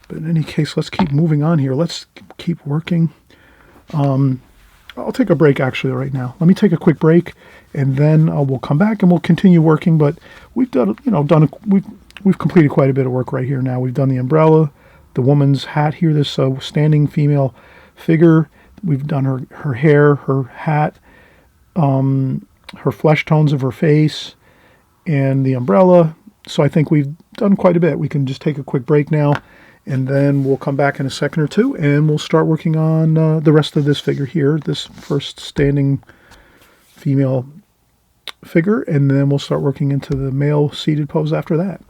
But in any case, let's keep moving on here. Let's keep working. I'll take a break actually right now. Let me take a quick break, and then we'll come back and we'll continue working. But we've done, we've completed quite a bit of work right here now. We've done the umbrella, the woman's hat here, this standing female figure. We've done her hair, her hat, her flesh tones of her face, and the umbrella. So I think we've done quite a bit. We can just take a quick break now, and then we'll come back in a second or two, and we'll start working on the rest of this figure here, this first standing female figure, and then we'll start working into the male seated pose after that.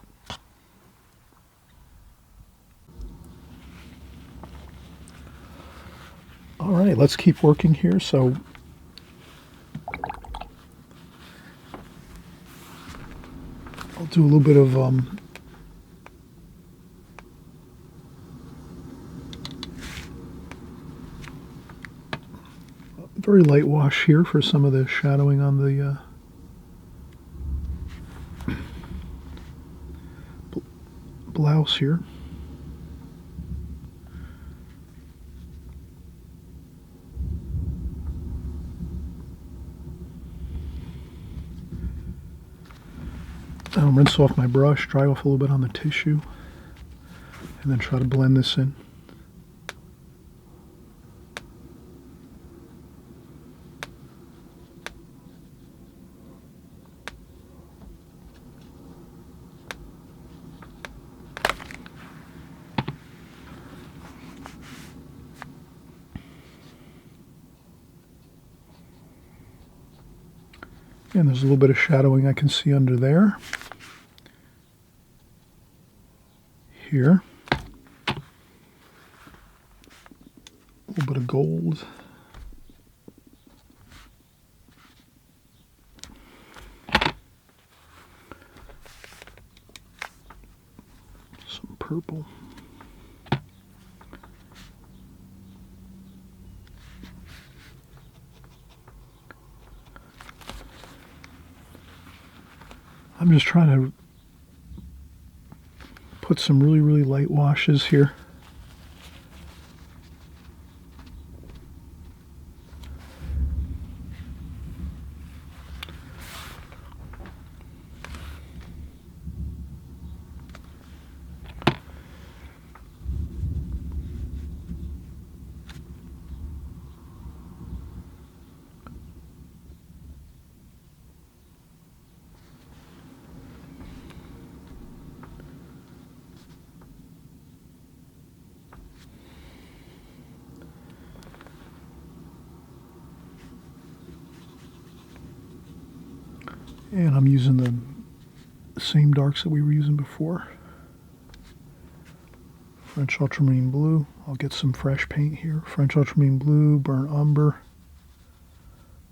All right, let's keep working here. So I'll do a little bit of very light wash here for some of the shadowing on the blouse here. I'll rinse off my brush, dry off a little bit on the tissue, and then try to blend this in. And there's a little bit of shadowing I can see under there. Here. A little bit of gold. Some purple. I'm just trying to put some really, really light washes here. And I'm using the same darks that we were using before. French ultramarine blue. I'll get some fresh paint here. French ultramarine blue, burnt umber,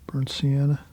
burnt sienna.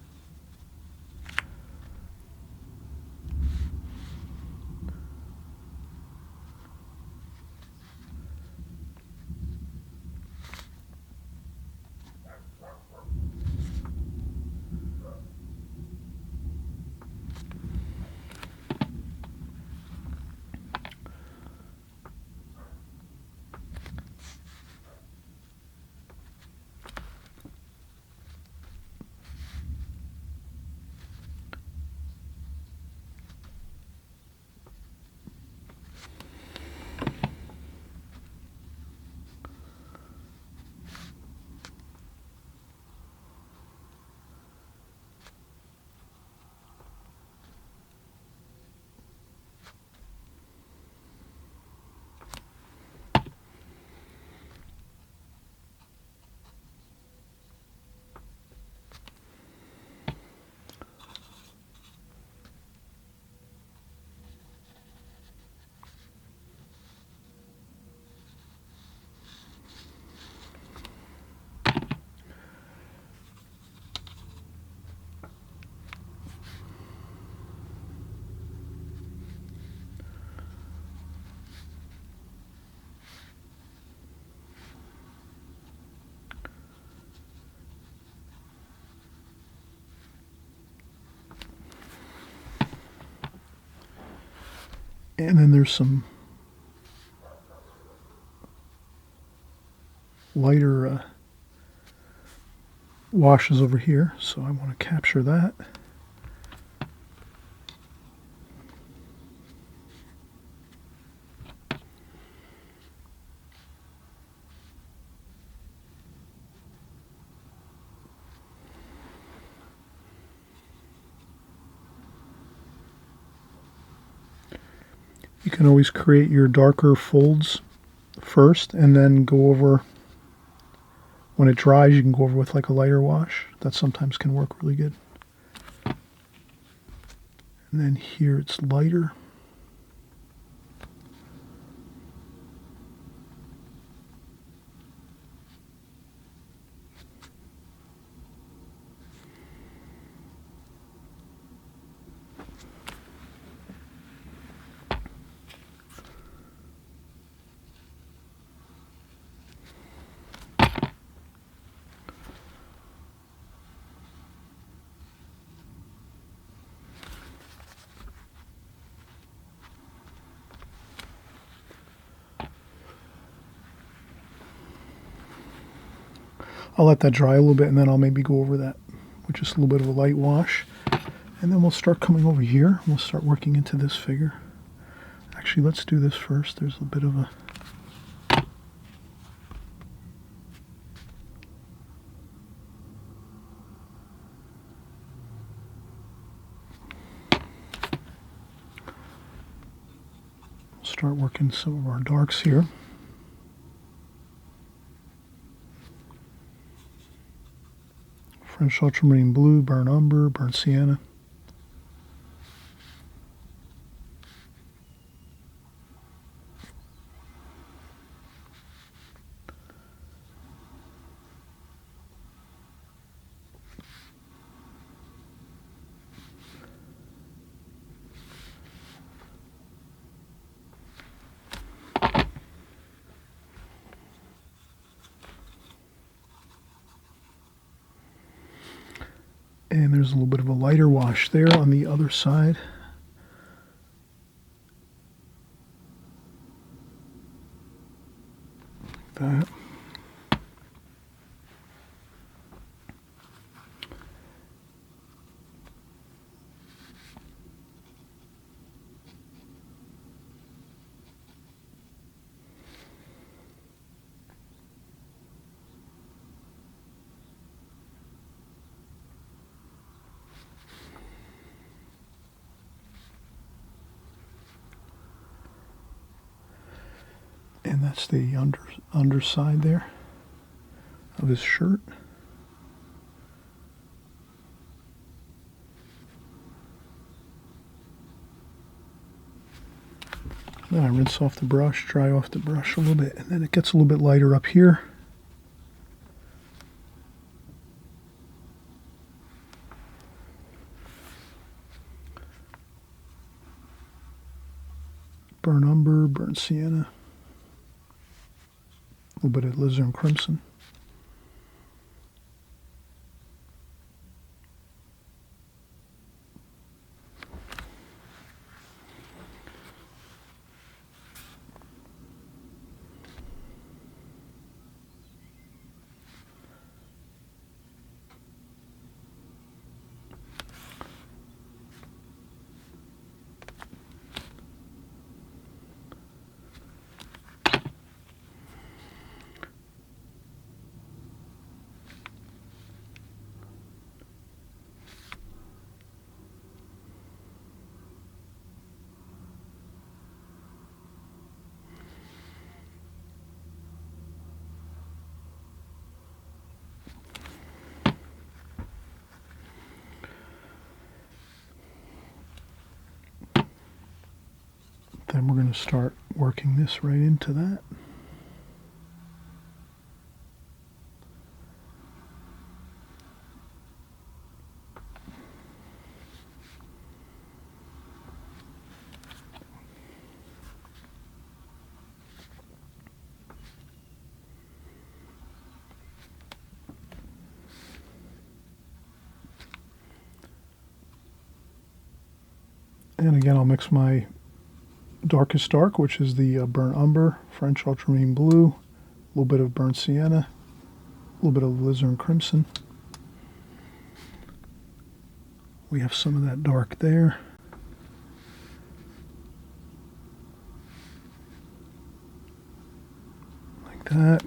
And then there's some lighter washes over here, so I want to capture that. You can always create your darker folds first and then go over, when it dries you can go over with like a lighter wash. That sometimes can work really good. And then here it's lighter. I'll let that dry a little bit, and then I'll maybe go over that with just a little bit of a light wash. And then we'll start coming over here. We'll start working into this figure. Actually, let's do this first. There's a bit of a... We'll start working some of our darks here. French ultramarine blue, burnt umber, burnt sienna. And there's a little bit of a lighter wash there on the other side. Like that. And that's the underside there of his shirt. Then I rinse off the brush, dry off the brush a little bit, and then it gets a little bit lighter up here. Burnt umber, burnt sienna, a little bit of alizarin crimson. Then we're going to start working this right into that. And again, I'll mix my darkest dark, which is the burnt umber, French ultramarine blue, a little bit of burnt sienna, a little bit of alizarin crimson. We have some of that dark there. Like that.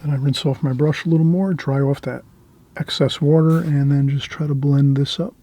Then I rinse off my brush a little more, dry off that excess water, and then just try to blend this up.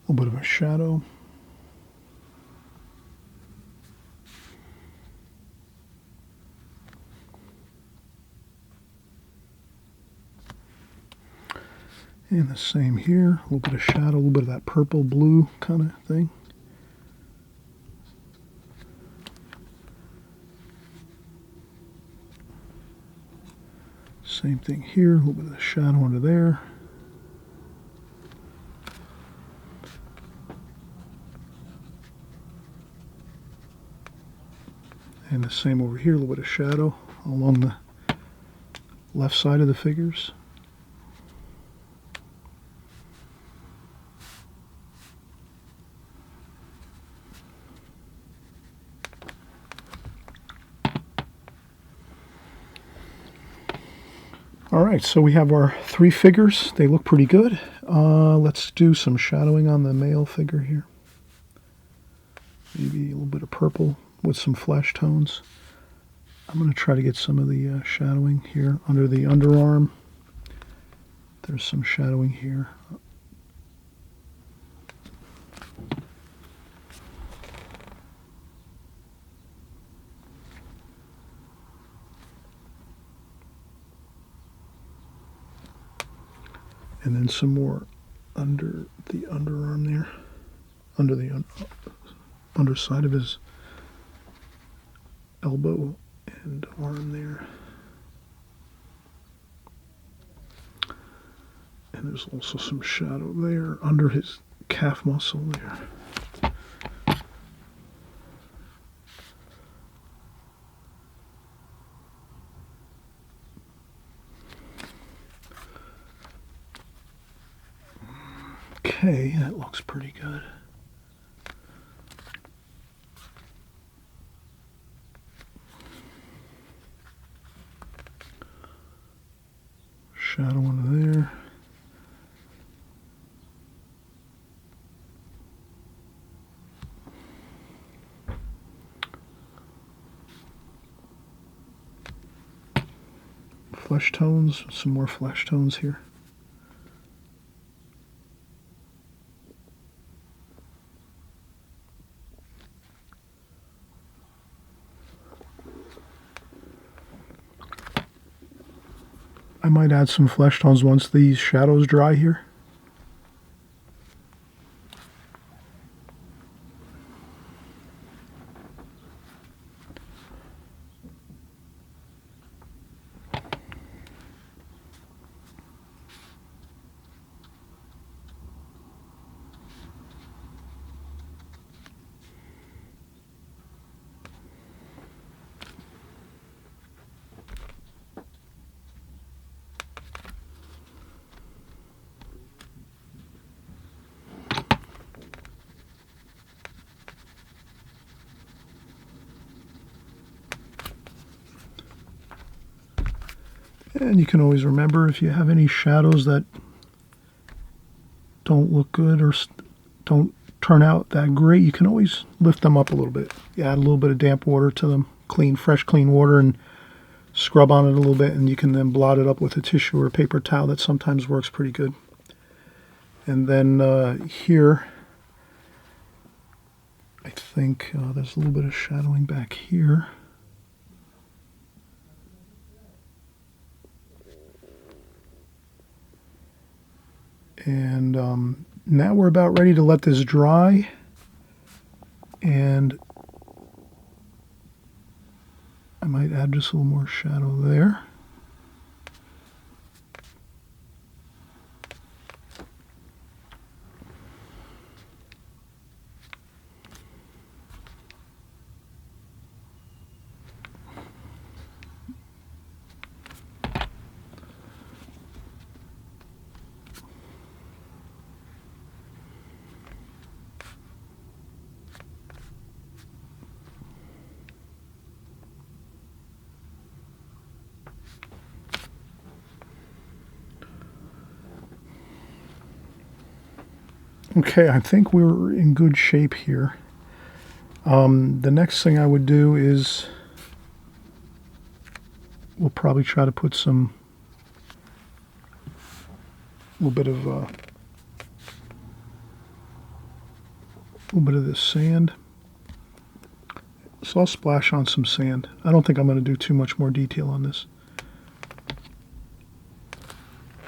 A little bit of a shadow. And the same here, a little bit of shadow, a little bit of that purple blue kind of thing. Same thing here, a little bit of the shadow under there. And the same over here, a little bit of shadow along the left side of the figures. All right, so we have our 3 figures. They look pretty good. Let's do some shadowing on the male figure here. Maybe a little bit of purple with some flesh tones. I'm going to try to get some of the shadowing here under the underarm. There's some shadowing here. And then some more under the underarm there, under the underside of his elbow and arm there. And there's also some shadow there under his calf muscle there. Okay, that looks pretty good. Shadow under there. Flesh tones, some more flesh tones here. I might add some flesh tones once these shadows dry here. And you can always remember, if you have any shadows that don't look good or don't turn out that great, you can always lift them up a little bit. You add a little bit of damp water to them, fresh clean water, and scrub on it a little bit, and you can then blot it up with a tissue or a paper towel. That sometimes works pretty good. And then here, I think there's a little bit of shadowing back here. And now we're about ready to let this dry. And I might add just a little more shadow there. Okay, I think we're in good shape here. The next thing I would do is we'll probably try to put some little bit of this sand. So I'll splash on some sand. I don't think I'm going to do too much more detail on this.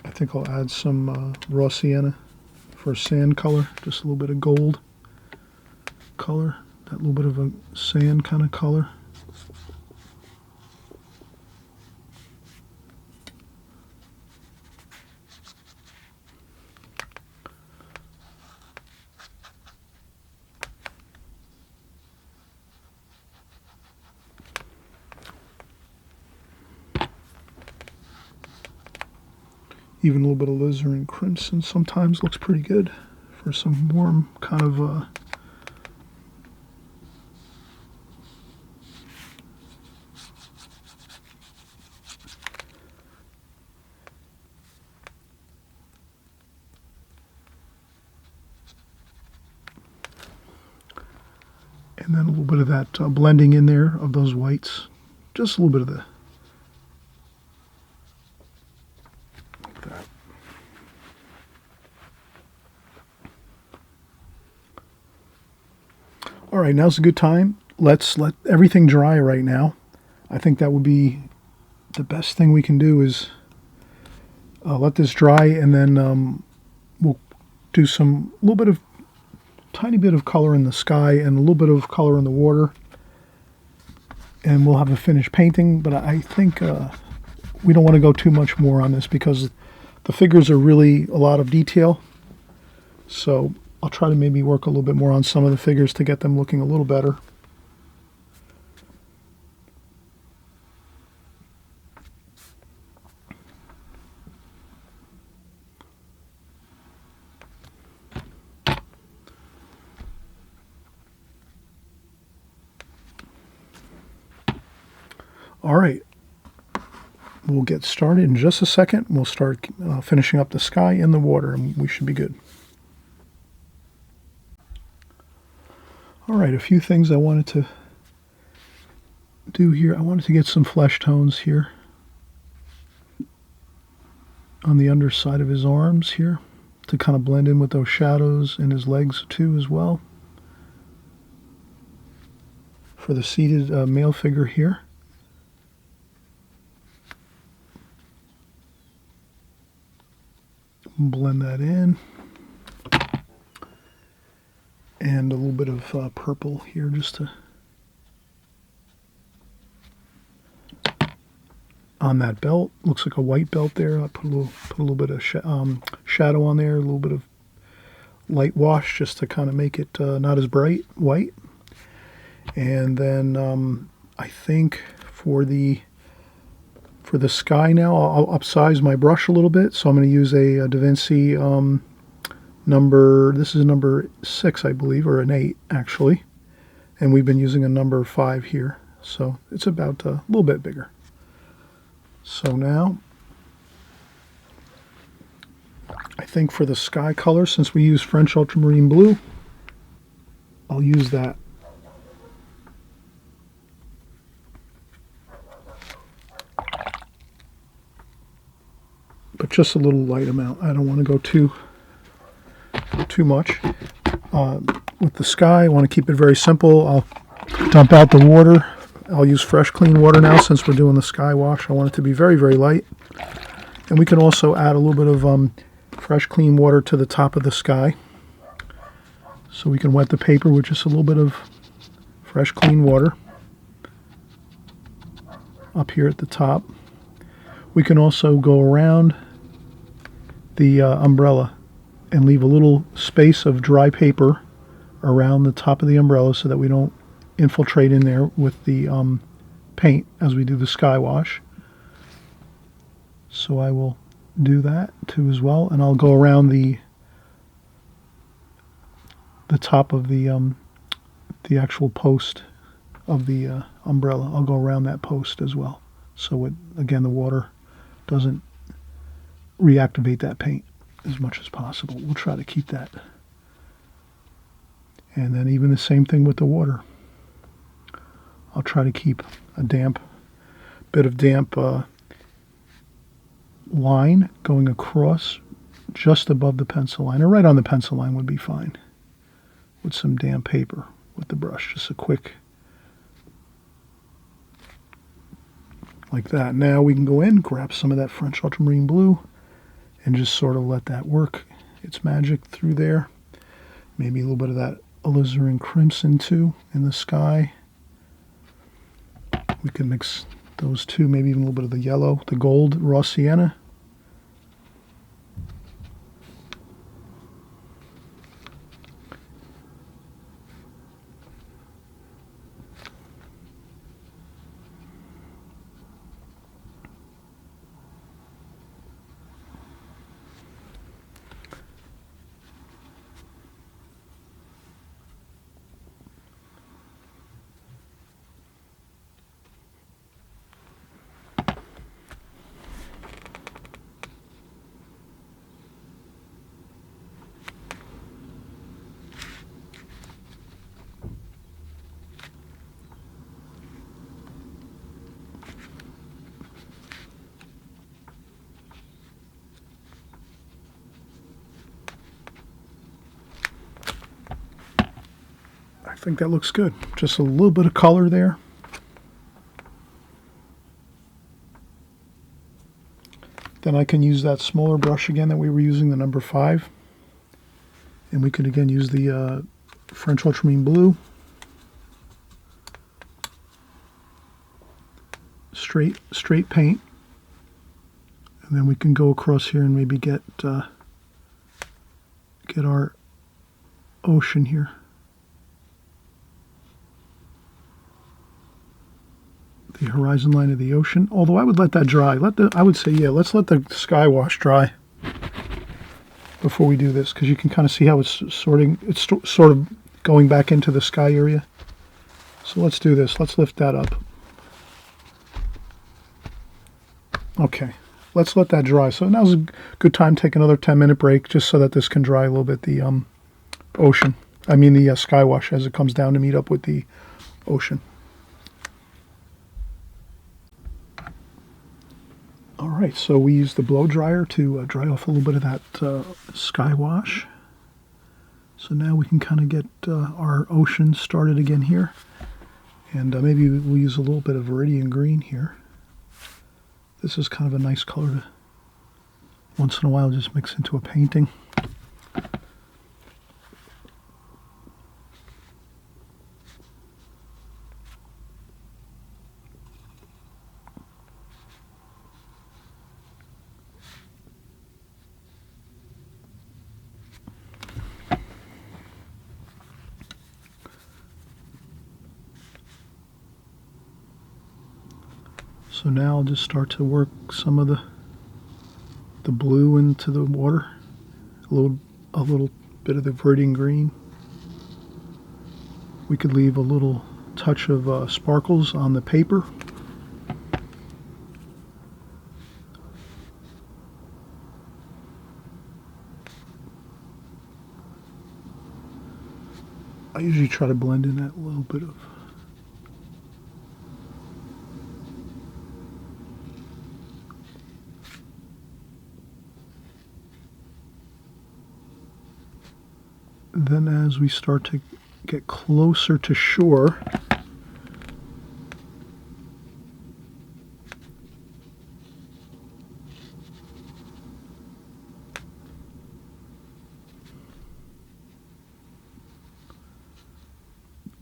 I think I'll add some raw sienna for sand color, just a little bit of gold color, that little bit of a sand kind of color. Even a little bit of alizarin crimson sometimes looks pretty good for some warm kind of and then a little bit of that blending in there of those whites. Just a little bit of the All right, now's a good time. Let's let everything dry right now. I think that would be the best thing we can do is let this dry, and then we'll do some tiny bit of color in the sky and a little bit of color in the water, and we'll have a finished painting. But I think we don't want to go too much more on this because the figures are really a lot of detail. So I'll try to maybe work a little bit more on some of the figures to get them looking a little better. All right, we'll get started in just a second. We'll start finishing up the sky and the water, and we should be good. All right, a few things I wanted to do here. I wanted to get some flesh tones here on the underside of his arms here to kind of blend in with those shadows in his legs too as well. For the seated male figure here. Blend that in. And a little bit of purple here just to on that belt. Looks like a white belt there. I put a little bit of shadow on there, a little bit of light wash just to kind of make it not as bright white. And then I think for the sky now, I'll upsize my brush a little bit. So I'm going to use a Da Vinci this is number 6, I believe, or an 8 actually, and we've been using a number 5 here, so it's about a little bit bigger. So now I think for the sky color, since we use French ultramarine blue, I'll use that. But just a little light amount. I don't want to go too much. With the sky, I want to keep it very simple. I'll dump out the water. I'll use fresh, clean water now since we're doing the sky wash. I want it to be very, very light. And we can also add a little bit of fresh, clean water to the top of the sky. So we can wet the paper with just a little bit of fresh, clean water up here at the top. We can also go around the umbrella and leave a little space of dry paper around the top of the umbrella so that we don't infiltrate in there with the paint as we do the sky wash. So I will do that too as well, and I'll go around the top of the actual post of the umbrella. I'll go around that post as well, so it, again, the water doesn't reactivate that paint as much as possible. We'll try to keep that. And then even the same thing with the water. I'll try to keep a bit of damp line going across just above the pencil line, or right on the pencil line would be fine, with some damp paper with the brush, just a quick, like that. Now we can go in, grab some of that French ultramarine blue, and just sort of let that work its magic through there. Maybe a little bit of that alizarin crimson too in the sky. We can mix those two, maybe even a little bit of the yellow, the gold raw sienna. I think that looks good. Just a little bit of color there. Then I can use that smaller brush again that we were using, the number 5. And we can again use the French ultramarine blue. Straight paint. And then we can go across here and maybe get our ocean here. The horizon line of the ocean. Although I would let that dry. I would say, yeah, let's let the sky wash dry before we do this, because you can kind of see how it's sorting. It's sort of going back into the sky area. So let's do this. Let's lift that up. Okay, let's let that dry. So now's a good time to take another 10-minute break, just so that this can dry a little bit. The the sky wash, as it comes down to meet up with the ocean. All right, so we use the blow dryer to dry off a little bit of that sky wash. So now we can kind of get our ocean started again here. And maybe we'll use a little bit of Viridian green here. This is kind of a nice color to once in a while just mix into a painting. So now I'll just start to work some of the blue into the water, a little bit of the Viridian green. We could leave a little touch of sparkles on the paper. I usually try to blend in that little bit of then as we start to get closer to shore,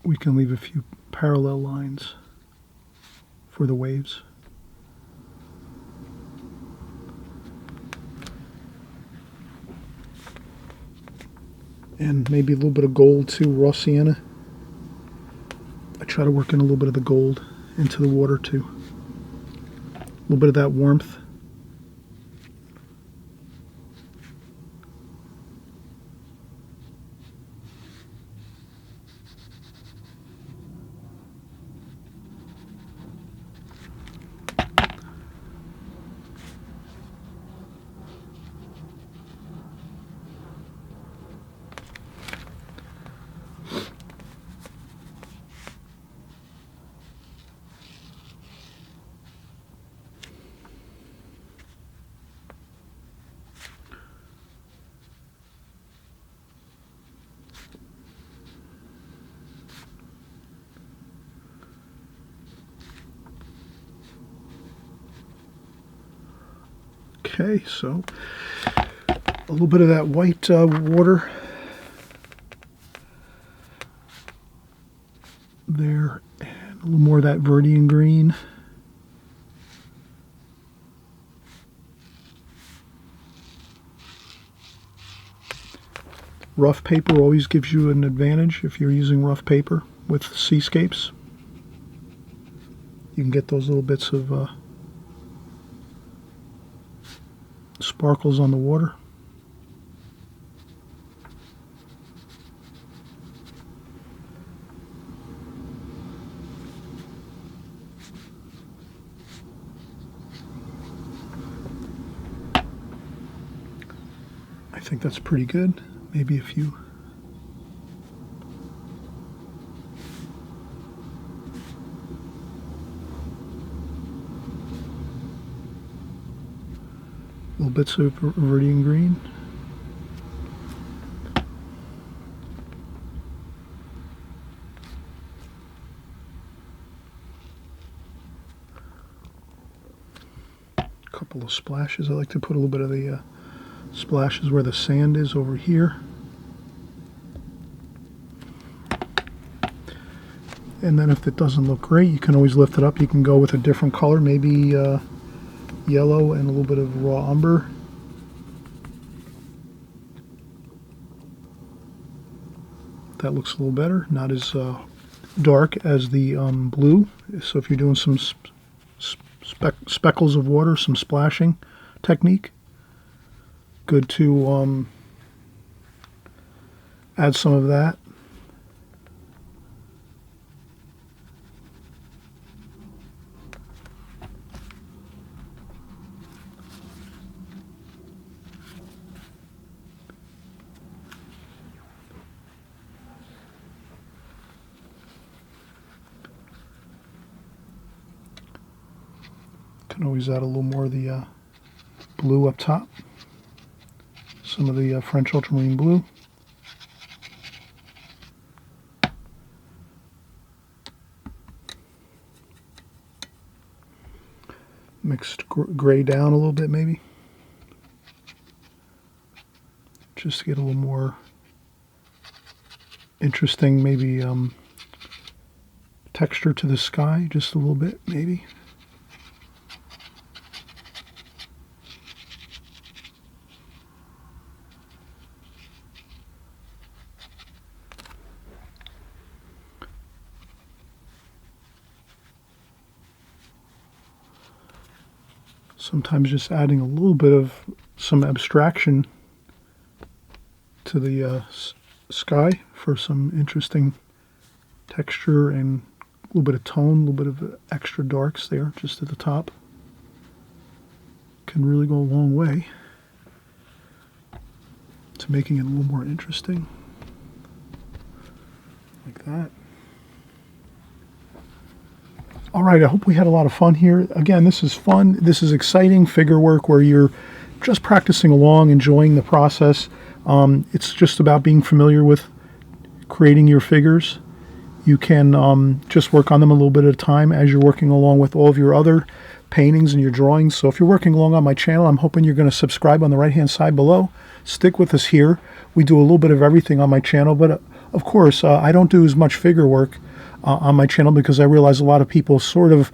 we can leave a few parallel lines for the waves. And maybe a little bit of gold too, raw sienna. I try to work in a little bit of the gold into the water too. A little bit of that warmth. Okay, so a little bit of that white water there, and a little more of that vermilion green. Rough paper always gives you an advantage if you're using rough paper with Seascapes. You can get those little bits of sparkles on the water. I think that's pretty good. Maybe a few. Little bits of vermilion green. A couple of splashes. I like to put a little bit of the splashes where the sand is over here. And then if it doesn't look great, you can always lift it up. You can go with a different color, maybe yellow and a little bit of raw umber. That looks a little better, not as dark as the blue. So if you're doing some speckles of water, some splashing technique, good to add some of that. Can always add a little more of the blue up top. Some of the French ultramarine blue. Mixed gray down a little bit maybe. Just to get a little more interesting, maybe texture to the sky, just a little bit maybe. Sometimes just adding a little bit of some abstraction to the sky for some interesting texture and a little bit of tone, a little bit of extra darks there just at the top. Can really go a long way to making it a little more interesting. Like that. All right, I hope we had a lot of fun here. Again, this is fun. This is exciting figure work where you're just practicing along, enjoying the process. It's just about being familiar with creating your figures. You can just work on them a little bit at a time as you're working along with all of your other paintings and your drawings. So if you're working along on my channel, I'm hoping you're going to subscribe on the right-hand side below. Stick with us here. We do a little bit of everything on my channel, but of course, I don't do as much figure work. on my channel, because I realize a lot of people sort of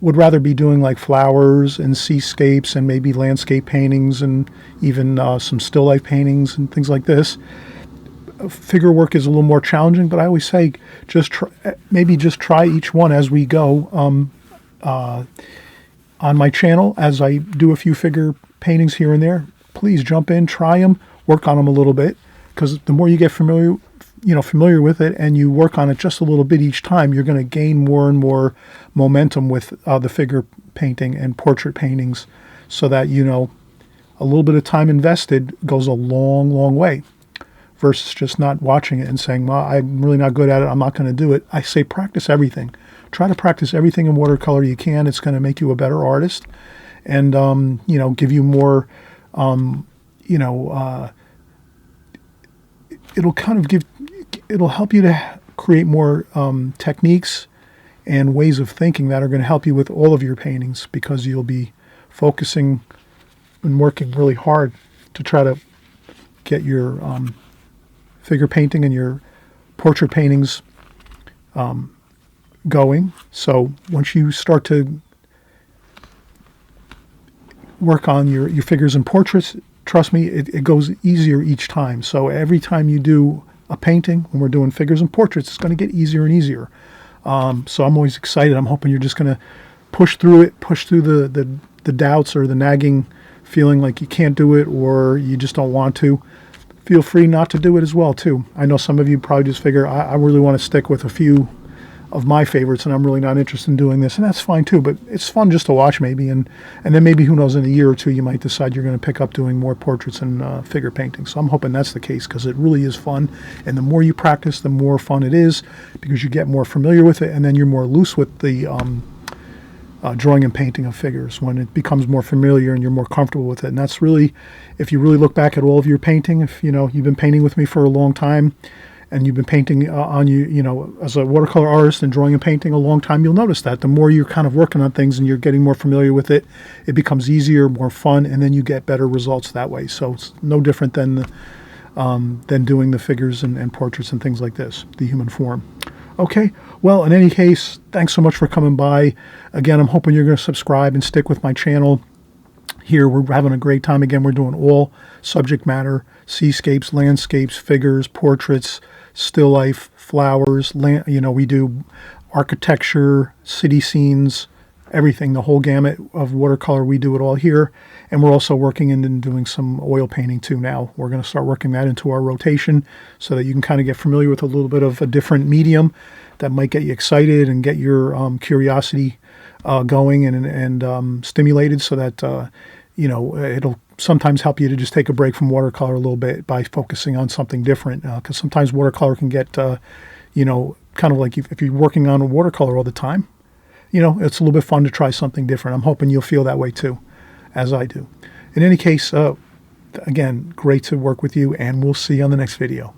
would rather be doing like flowers and seascapes and maybe landscape paintings and even some still life paintings and things like this. Figure work is a little more challenging, but I always say maybe just try each one as we go. On my channel, as I do a few figure paintings here and there, please jump in, try them, work on them a little bit, because the more you get familiar with it and you work on it just a little bit each time, you're going to gain more and more momentum with the figure painting and portrait paintings, so that, a little bit of time invested goes a long, long way, versus just not watching it and saying, well, I'm really not good at it, I'm not going to do it. I say practice everything. Try to practice everything in watercolor you can. It's going to make you a better artist and, give you more, it'll help you to create more techniques and ways of thinking that are going to help you with all of your paintings, because you'll be focusing and working really hard to try to get your figure painting and your portrait paintings going. So once you start to work on your figures and portraits, trust me, it goes easier each time. So every time you do a painting, when we're doing figures and portraits, it's going to get easier and easier. So I'm always excited. I'm hoping you're just going to push through the doubts or the nagging feeling like you can't do it or you just don't want to. Feel free not to do it as well, too. I know some of you probably just figure, I really want to stick with a few of my favorites and I'm really not interested in doing this, and that's fine too, but it's fun just to watch maybe, and then maybe, who knows, in a year or two you might decide you're going to pick up doing more portraits and figure painting. So I'm hoping that's the case, because it really is fun, and the more you practice, the more fun it is, because you get more familiar with it, and then you're more loose with the drawing and painting of figures when it becomes more familiar and you're more comfortable with it. And that's really, if you really look back at all of your painting, if you've been painting with me for a long time, and you've been painting as a watercolor artist and drawing and painting a long time, you'll notice that the more you're kind of working on things and you're getting more familiar with it, it becomes easier, more fun, and then you get better results that way. So it's no different than doing the figures and portraits and things like this, the human form. Okay, well, in any case, thanks so much for coming by. Again, I'm hoping you're going to subscribe and stick with my channel. Here, we're having a great time. Again, we're doing all subject matter: seascapes, landscapes, figures, portraits, still life, flowers, we do architecture, city scenes, everything, the whole gamut of watercolor. We do it all here. And we're also working and doing some oil painting too now. We're going to start working that into our rotation so that you can kind of get familiar with a little bit of a different medium that might get you excited and get your curiosity going and stimulated, so that, it'll sometimes help you to just take a break from watercolor a little bit by focusing on something different. Because sometimes watercolor can get, kind of like if you're working on a watercolor all the time, it's a little bit fun to try something different. I'm hoping you'll feel that way too, as I do. In any case, again, great to work with you, and we'll see you on the next video.